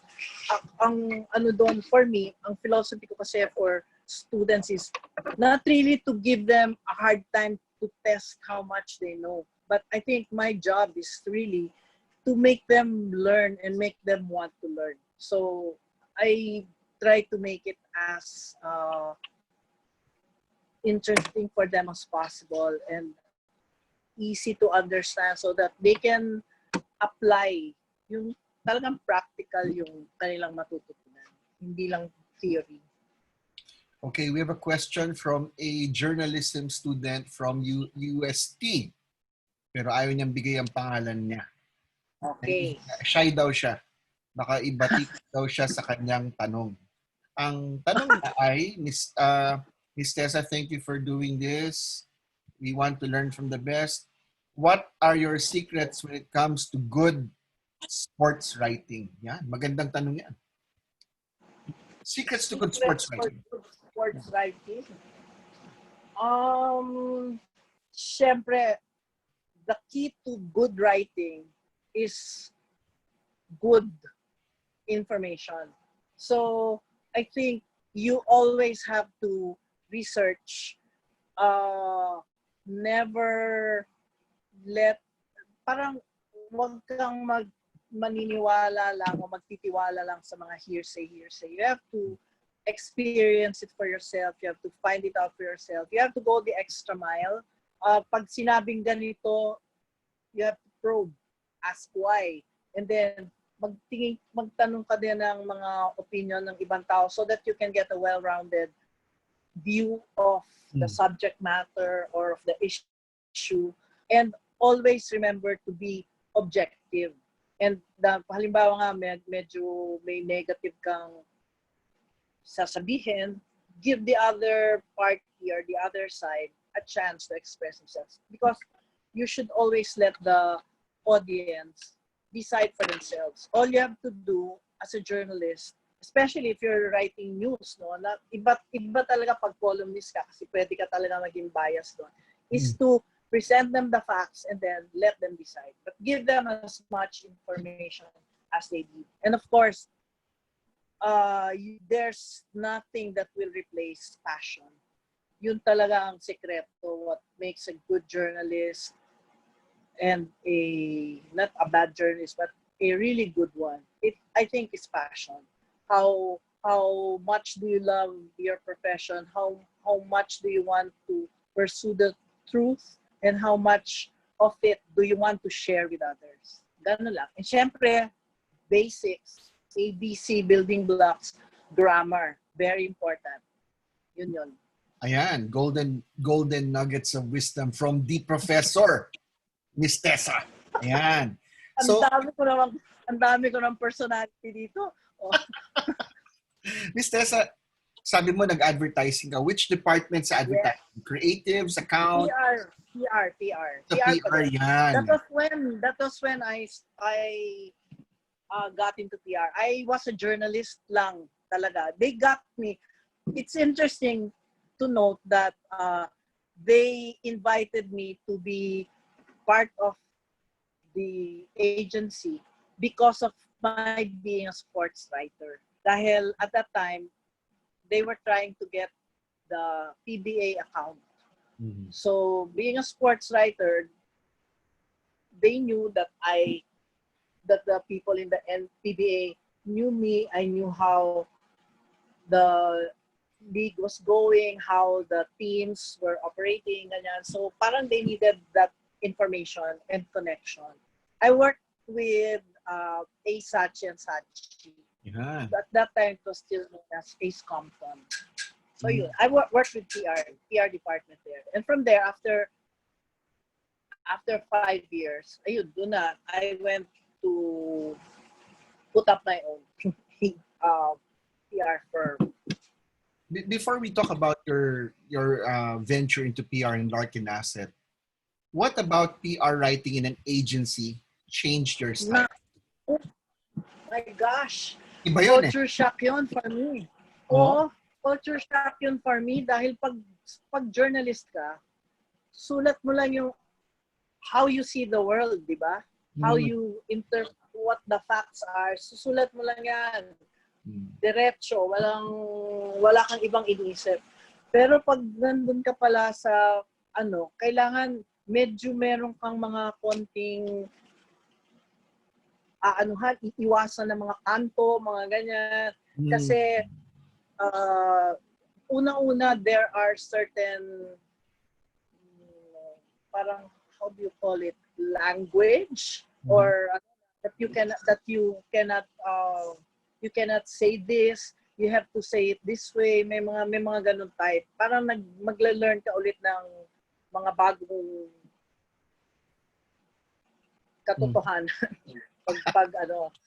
ang ano doon for me, ang philosophy ko kasi for students is not really to give them a hard time to test how much they know. But I think my job is really to make them learn and make them want to learn. So I try to make it as interesting for them as possible and easy to understand so that they can apply yung talagang practical yung kanilang matututunan, hindi lang theory. Okay, we have a question from a journalism student from UST. Pero ayaw niyang bigay ang pangalan niya. Okay. Shy daw siya. Baka ibatik daw siya sa kanyang tanong. Ang tanong niya ay, Miss Tessa, thank you for doing this. We want to learn from the best. What are your secrets when it comes to good sports writing? Yan, magandang tanong yan. Secrets to good sports writing. Good sports writing. Syempre, the key to good writing is good information. So, I think you always have to research. Never parang wag kang maniniwala lang o magtitiwala lang sa mga hearsay. You have to experience it for yourself. You have to find it out for yourself. You have to go the extra mile. Pag sinabing ganito, you have to probe, ask why. And then, magtanong ka din ng mga opinion ng ibang tao so that you can get a well-rounded view of the subject matter or of the issue. And always remember to be objective. And halimbawa nga, medyo may negative kang sasabihin, give the other party or the other side a chance to express themselves. Because you should always let the audience decide for themselves. All you have to do as a journalist, especially if you're writing news, iba talaga pag columnist ka kasi pwede ka talaga maging biased doon, is to present them the facts and then let them decide. But give them as much information as they need. And of course, there's nothing that will replace passion. Yun talaga ang sekreto, what makes a good journalist and not a bad journalist, but a really good one. I think it's passion. How much do you love your profession? How much do you want to pursue the truth? And how much of it do you want to share with others? Ganun lang. And syempre, basics, ABC, building blocks, grammar, very important. Yun. Ayan, golden nuggets of wisdom from the professor, Miss Tessa. Ayan. Ang dami ko ng personality dito. Oh. Miss Tessa, sabi mo nag-advertising ka. Which department sa advertising? Yeah. Creatives, account? PR. Sa PR yan. That was when I got into PR. I was a journalist lang talaga. They got me. It's interesting to note that they invited me to be part of the agency because of my being a sports writer. Dahil at that time, they were trying to get the PBA account. Mm-hmm. So being a sports writer, they knew that I that the people in the PBA knew me. I knew how the league was going, how the teams were operating, ganyan. So parang they needed that information and connection. I worked with A. Sachi and Sachi. Yeah. At that time, it was still known as Ace Compton. So yun, I worked with PR department there. And from there, after 5 years, ayun, doon na, I went to put up my own PR firm. Before we talk about your venture into PR and Larkin Asset, what about PR writing in an agency changed your style? Oh my gosh. Iba yun Culture shock yun for me. Oh? Oo, culture shock yun for me dahil pag journalist ka, sulat mo lang yung how you see the world, di ba? How you interpret what the facts are. Susulat mo lang yan. Diretso, wala kang ibang iniisip. Pero pag nandun ka pala sa kailangan medyo meron kang mga konting iiwasan ng mga kanto, mga ganyan. Kasi unang-una there are certain parang how do you call it, language or that you cannot say this, you have to say it this way, may mga ganun type. Parang magle-learn ka ulit ng mga bagong katotohanan. pag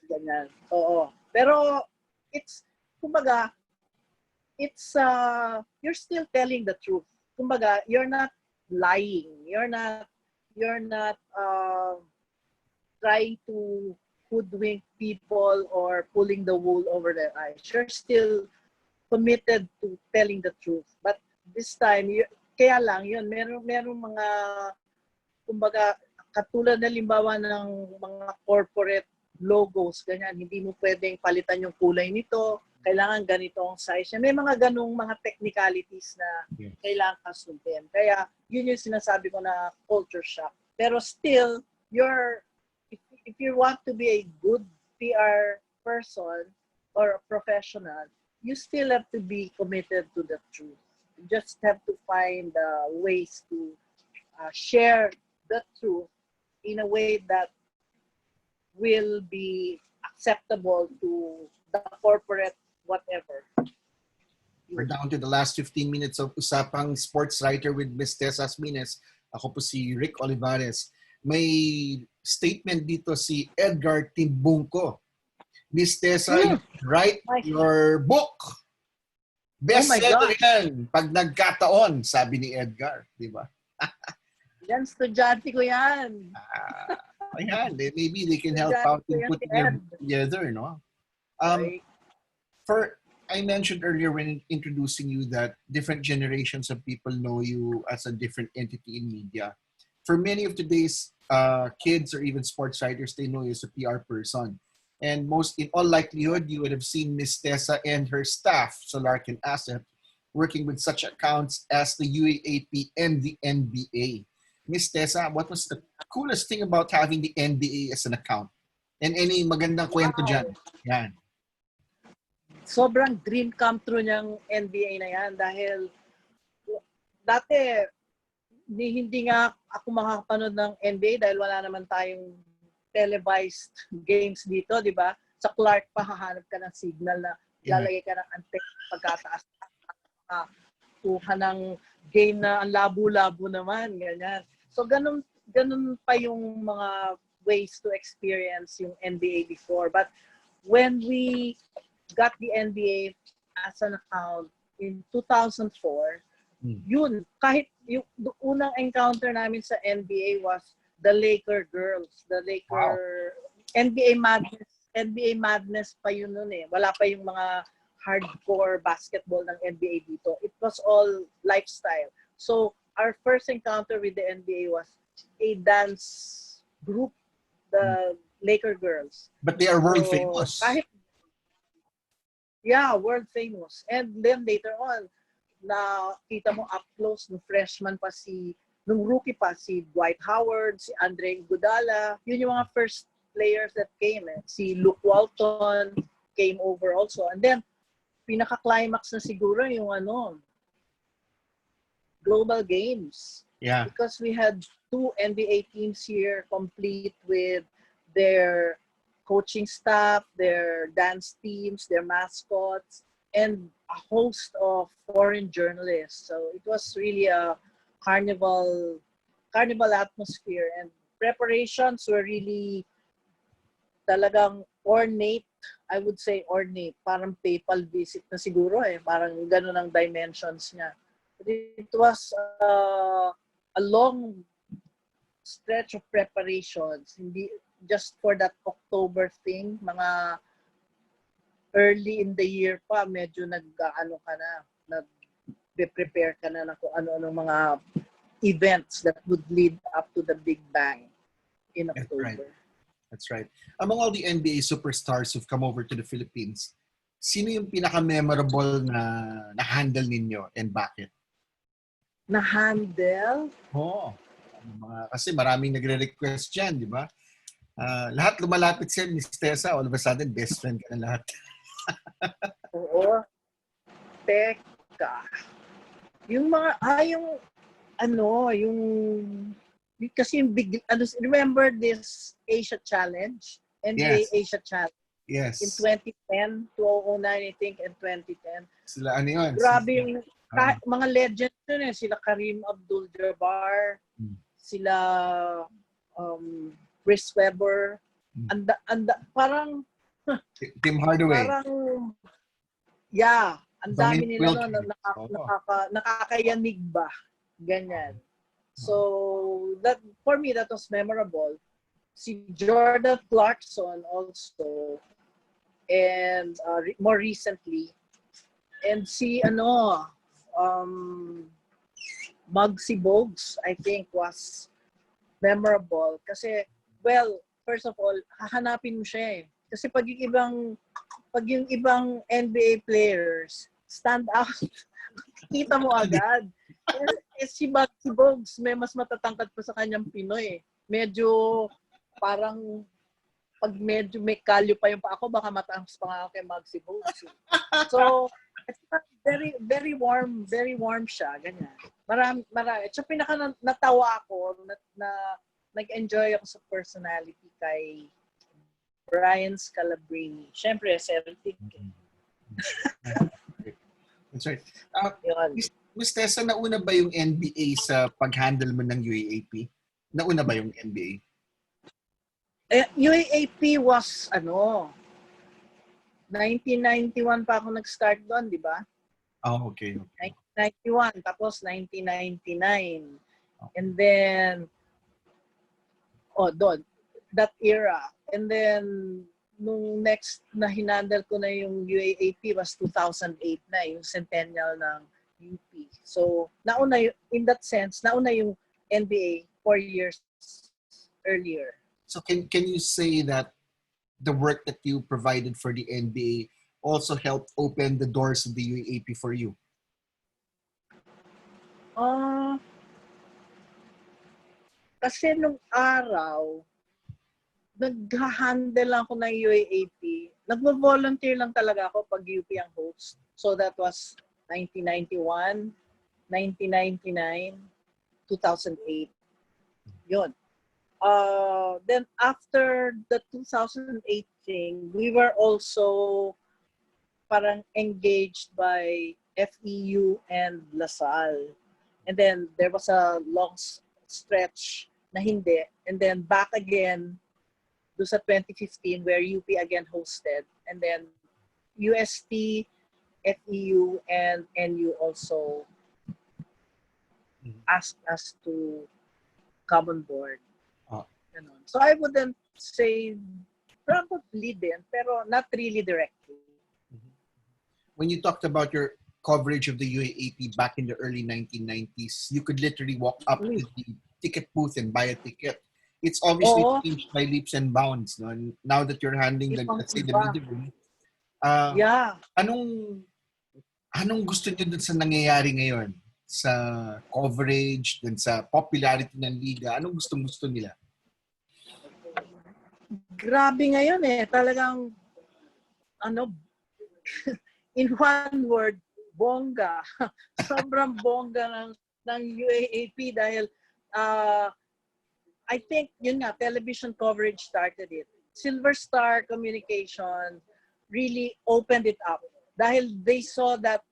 ganyan. Oo. Pero kumbaga, you're still telling the truth. Kumbaga, you're not lying. You're not trying to hoodwink people or pulling the wool over their eyes. You're still committed to telling the truth. But this time, kaya lang yun, merong mga, kumbaga, katulad na limbawa ng mga corporate logos, ganyan, hindi mo pwedeng palitan yung kulay nito, kailangan ganito ang size. May mga ganong mga technicalities na kailangan kasundin. Kaya yun yung sinasabi ko na culture shock. Pero still, if you want to be a good PR person or a professional, you still have to be committed to the truth. You just have to find ways to share the truth in a way that will be acceptable to the corporate whatever. We're down to the last 15 minutes of Usapang Sportswriter with Miss Tessa Jazmines. Ako po si Rick Olivares. May statement dito si Edgar Timbungko. Miss Tessa, you write your book. Bestseller yan. Pag nagkataon, sabi ni Edgar. Di ba? Yan, estudyante ko yan. Ayan, maybe they can help out in putting them together, no? I mentioned earlier when introducing you that different generations of people know you as a different entity in media. For many of today's kids or even sports writers, they know you as a PR person. And in all likelihood, you would have seen Miss Tessa and her staff, so Larkin Asset, working with such accounts as the UAAP and the NBA. Miss Tessa, what was the coolest thing about having the NBA as an account? And any magandang kwento dyan? Yan. Sobrang dream come true niyang NBA na yan dahil dati hindi nga ako makakapanood ng NBA dahil wala naman tayong televised games dito, di ba? Sa Clark pa hahanap ka ng signal na lalagay ka ng antenna pagkataas kuha ng game na ang labo-labo naman, ganyan. So ganun pa yung mga ways to experience yung NBA before. But when we got the NBA as an account in 2004, yun, kahit yung unang encounter namin sa NBA was the Laker girls, the Laker NBA Madness pa yun nun eh. Wala pa yung mga hardcore basketball ng NBA dito. It was all lifestyle. So our first encounter with the NBA was a dance group, the Laker girls. But they are world famous. World famous. And then later on, nakita mo up close nung freshman pa nung rookie pa si Dwight Howard, si Andre Iguodala. Yun yung mga first players that came. Si Luke Walton came over also. And then, pinaka-climax na siguro yung Global Games. Yeah. Because we had 2 NBA teams here complete with their coaching staff, their dance teams, their mascots, and a host of foreign journalists. So it was really a carnival atmosphere, and preparations were really talagang ornate. I would say ornate. Parang PayPal visit na siguro Parang ganun ang dimensions niya. But it was a long stretch of preparations. Hindi just for that October thing, mga early in the year pa, medyo nag-prepare ka na kung ano-ano mga events that would lead up to the Big Bang in October. That's right. Among all the NBA superstars who've come over to the Philippines, sino yung pinaka-memorable na handle ninyo and bakit? Na-handle? Oo. Kasi maraming nagre-request dyan, di ba? Lahat lumalapit siya, Miss Tessa, all of a sudden, best friend ka na lahat. Oo. Teka. Yung mga, kasi yung big, remember this Asia Challenge? NBA Yes. Asia Challenge. Yes. In 2010, 2009, I think, and 2010. Sila yun? Grabe yung mga legends yun Sila Kareem Abdul-Jabbar, sila Chris Webber, parang Tim Hardaway. Parang, ang dami nila nakakayanig ba? Ganyan. So, that for me, that was memorable. Si Jordan Clarkson also, and more recently, and si Muggsy Bogues, I think, was memorable. Kasi, well, first of all, hahanapin mo siya Kasi pag yung ibang NBA players stand out, kita mo agad. Si Muggsy Bogues, may mas matatangkad pa sa kanyang Pinoy. Medyo parang pag medyo may kalyo pa yung pa ako, baka mataas pa nga ako kay Muggsy Bogues. So, it's very, very warm siya, ganyan. Marami. So, natawa ako na nag-enjoy ako sa personality kay Brian Scalabrine. Siyempre, Celtic. That's right. Miss Tessa, nauna ba yung NBA sa pag-handle mo ng UAAP? Nauna ba yung NBA? UAAP was, 1991 pa ako nag-start doon, di ba? Oh, okay. 1991, tapos 1999. And then, doon, that era. And then, nung next na hinandle ko na yung UAAP was 2008 na, yung centennial ng UP. So, in that sense, nauna yung NBA 4 years earlier. So, can you say that the work that you provided for the NBA also helped open the doors of the UAAP for you? Kasi nung araw, nag-handle lang ako ng UAAP. Nagvo-volunteer lang talaga ako pag UP ang host. So that was 1991, 1999, 2008. Yun. Then after the 2008 thing, we were also parang engaged by FEU and LaSalle. And then there was a long stretch na hindi. And then back again do sa 2015 where UP again hosted. And then UST, FEU, and NU also asked us to come on board. So I wouldn't say probably din, pero not really directly. When you talked about your coverage of the UAAP back in the early 1990s, you could literally walk up to the ticket booth and buy a ticket. It's obviously changed by leaps and bounds. No? Now that you're handling the media room, anong gusto niyo dun sa nangyayari ngayon? Sa coverage, dun sa popularity ng liga, anong gusto nila? grabe ngayon eh. Talagang, in one word, bongga. Sobrang bongga ng UAAP dahil I think, yun nga, television coverage started it. Silver Star Communication really opened it up dahil they saw that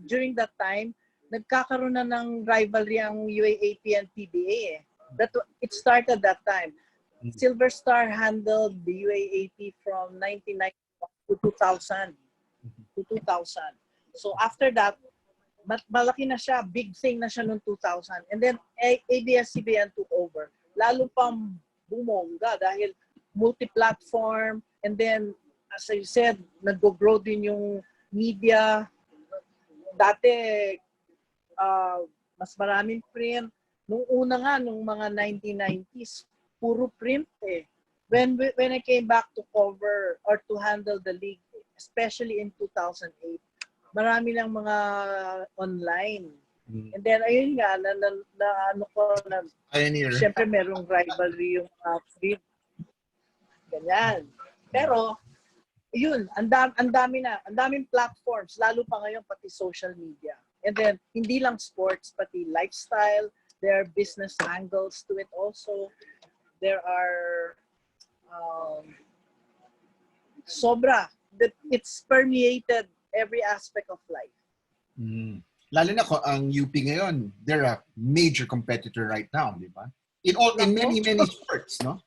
during that time, nagkakaroon na ng rivalry ang UAAP and PBA eh. It started that time. Silver Star handled the UAAP from 1990 to 2000. So after that, malaki na siya, big thing na siya noong 2000. And then ABS-CBN took over. Lalo pang bumongga dahil multi-platform, and then as I said, nag-grow din yung media. Dati mas maraming print. Nung una nga, nung mga 1990s, puro print eh. When I came back to cover or to handle the league, especially in 2008, marami lang mga online. And then, ayun nga, Pioneer. Siyempre, merong rivalry yung print. Ganyan. Pero, yun, ang daming platforms, lalo pa ngayon pati social media. And then, hindi lang sports, pati lifestyle, there are business angles to it also. There are sobra. It's permeated every aspect of life. Lalo na ang UP ngayon, they're a major competitor right now, di ba? In many sports, no?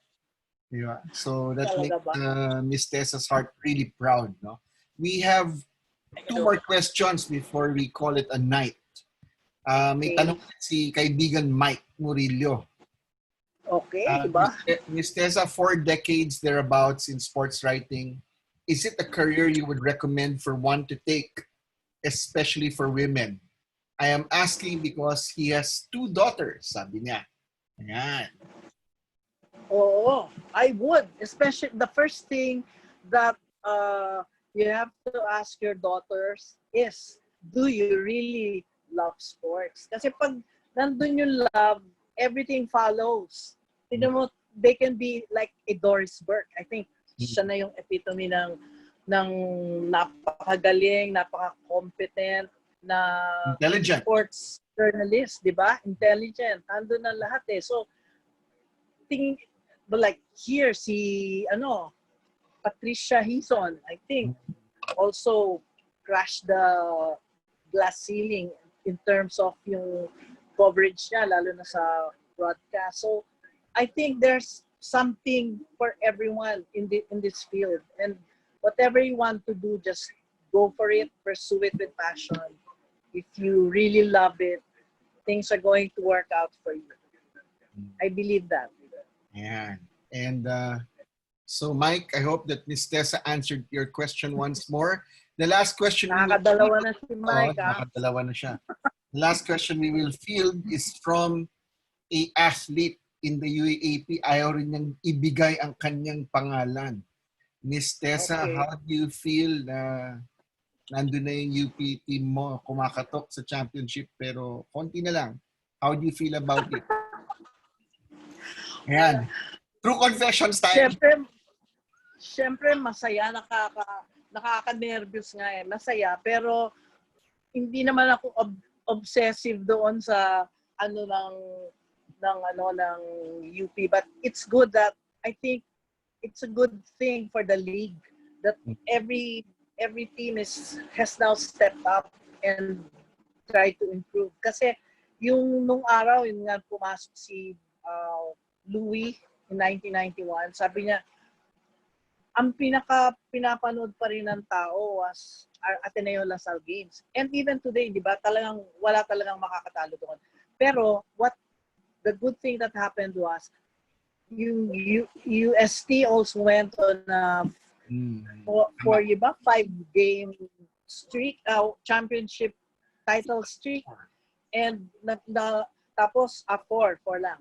Di ba? So that makes Miss Tessa's heart really proud, no? We have 2 more questions before we call it a night. May tanong si kaibigan Mike Murillo. Okay, diba? Miss Tessa, 4 decades thereabouts in sports writing. Is it a career you would recommend for one to take, especially for women? I am asking because he has 2 daughters, sabi niya. Ayan. Oo, I would. Especially the first thing that you have to ask your daughters is, do you really love sports? Kasi pag nandun yung love, everything follows. Tignan mo, they can be like a Doris Burke. I think siya na yung epitome ng napakagaling, napaka-competent na Intelligent. sports journalist, di ba? Intelligent. Nandun na lahat eh. So, but like here, si Patricia Hison, I think, also crashed the glass ceiling in terms of yung coverage niya, lalo na sa broadcast. So, I think there's something for everyone in this field. And whatever you want to do, just go for it, pursue it with passion. If you really love it, things are going to work out for you. I believe that. Yeah. And so, Mike, I hope that Ms. Tessa answered your question once more. The last question... Nakakadalawa na si Mike. Nakakadalawa na siya. The last question we will field is from a athlete in the UAAP. Ayaw rin niyang ibigay ang kanyang pangalan. Ms. Tessa, Okay. how do you feel na nandun na yung UP team mo, kumakatok sa championship, pero konti na lang? How do you feel about it? Ayan. True confessions time. Siyempre masaya, nakaka-nervous nga eh. Masaya, pero hindi naman ako obsessive doon sa ng UP, but it's good that I think it's a good thing for the league that every team has now stepped up and tried to improve. Kasi yung nung araw, yung nga pumasok si Louis in 1991, sabi niya, ang pinapanood pa rin ng tao was Ateneo Lasal Games. And even today, di ba, wala talagang makakatalo doon. Pero the good thing that happened was UST also went on for 5-game streak, championship title streak, and tapos 4 lang.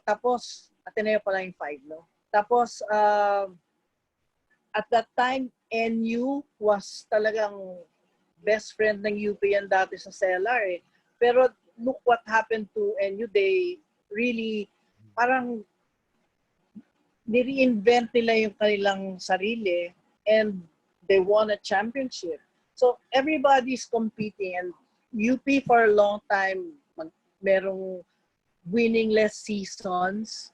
Tapos Ateneo pala yung 5, no? Tapos at that time NU was talagang best friend ng UP yan dati sa Cellar eh. Pero look what happened to NU. They really parang ni-reinvent nila yung kanilang sarili and they won a championship. So everybody's competing, and UP for a long time merong winless seasons,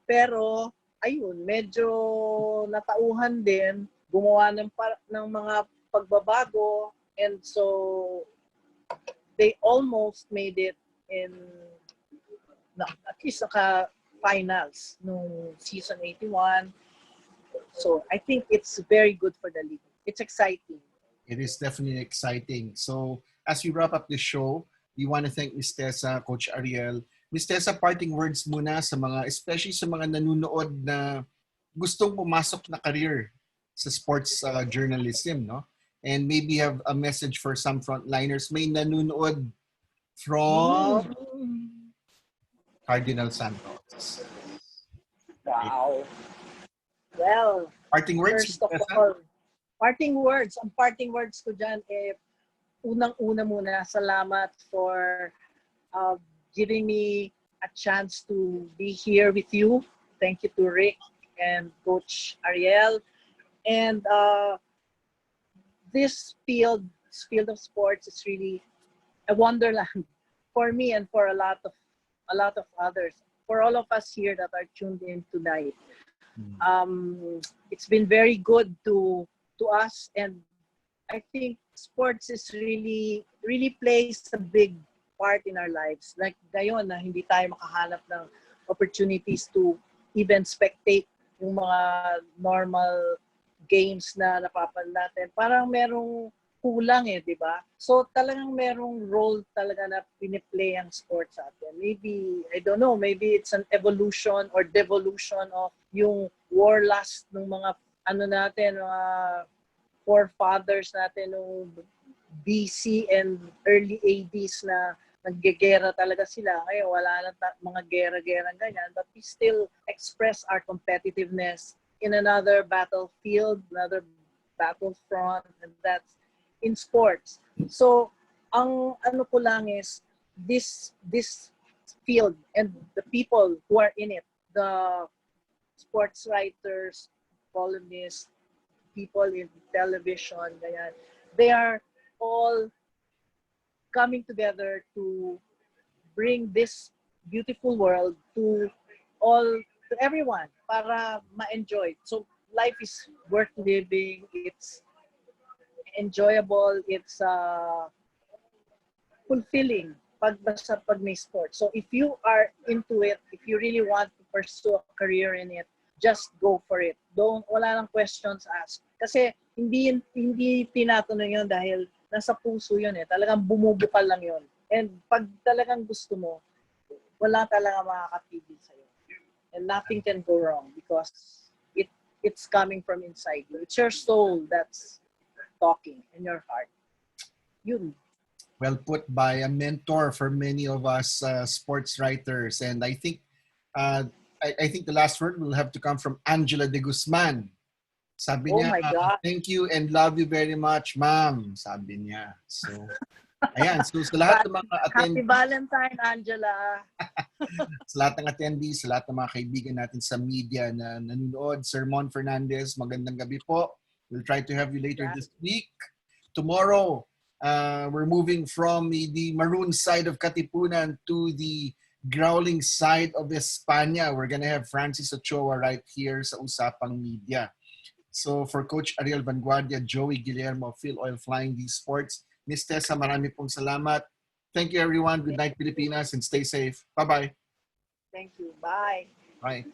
pero ayun, medyo natauhan din, gumawa ng mga pagbabago, and so they almost made it in at least finals nung season 81. So I think it's very good for the league. It's exciting. It is definitely exciting. So as we wrap up the show, we want to thank Ms. Tessa, Coach Ariel. Ms. Tessa, parting words muna sa mga, especially sa mga nanonood na gustong pumasok na career sa sports journalism, no? And maybe have a message for some frontliners. May nanonood from Cardinal Santos. Wow. Well, Parting words, first of all, parting words. Ang parting words ko dyan, unang-una muna, salamat for giving me a chance to be here with you. Thank you to Rick and Coach Ariel. And this field of sports is really a wonderland for me and for a lot of others. For all of us here that are tuned in tonight. It's been very good to us, and I think sports is really plays a big part in our lives. Like ngayon na hindi tayo makahanap ng opportunities to even spectate yung mga normal games na napapanood natin. Parang merong kulang di ba? So talagang merong role talaga na piniplay ang sports sa atin. Maybe, I don't know, maybe it's an evolution or devolution of yung warlust ng mga mga forefathers natin nung BC and early 80s na naggegera talaga sila. Ngayon wala na mga gera-gera ganyan, but we still express our competitiveness in another battlefield, another battlefront, and that's in sports. So, ang ko lang is this field and the people who are in it, the sports writers, columnists, people in television, ganyan, they are all coming together to bring this beautiful world to everyone para ma-enjoy. So, life is worth living. It's enjoyable, it's fulfilling pag may sport. So if you are into it, if you really want to pursue a career in it, just go for it. Wala lang questions asked. Kasi hindi tinatanong yun dahil nasa puso yun Talagang bumubukal lang yun. And pag talagang gusto mo, wala talaga makakapigil sa'yo. And nothing can go wrong because it's coming from inside you. It's your soul that's talking in your heart. Yun. Well put by a mentor for many of us sports writers. And I think I think the last word will have to come from Angela de Guzman. Sabi niya, my God. Thank you and love you very much, ma'am. Sabi niya. So, ayan. So, sa lahat ng mga attendees. Happy Valentine, Angela. Sa lahat ng attendees, sa lahat ng mga kaibigan natin sa media na nanonood, Sir Mon Fernandez, magandang gabi po. We'll try to have you later this week. Tomorrow, we're moving from the maroon side of Katipunan to the growling side of España. We're gonna have Francis Ochoa right here sa Usapang Media. So for Coach Ariel Vanguardia, Joey Guillermo, Phil Oil Flying These Sports, Ms. Tessa, marami pong salamat. Thank you everyone. Good night, Pilipinas, and stay safe. Bye-bye. Thank you. Bye. Bye.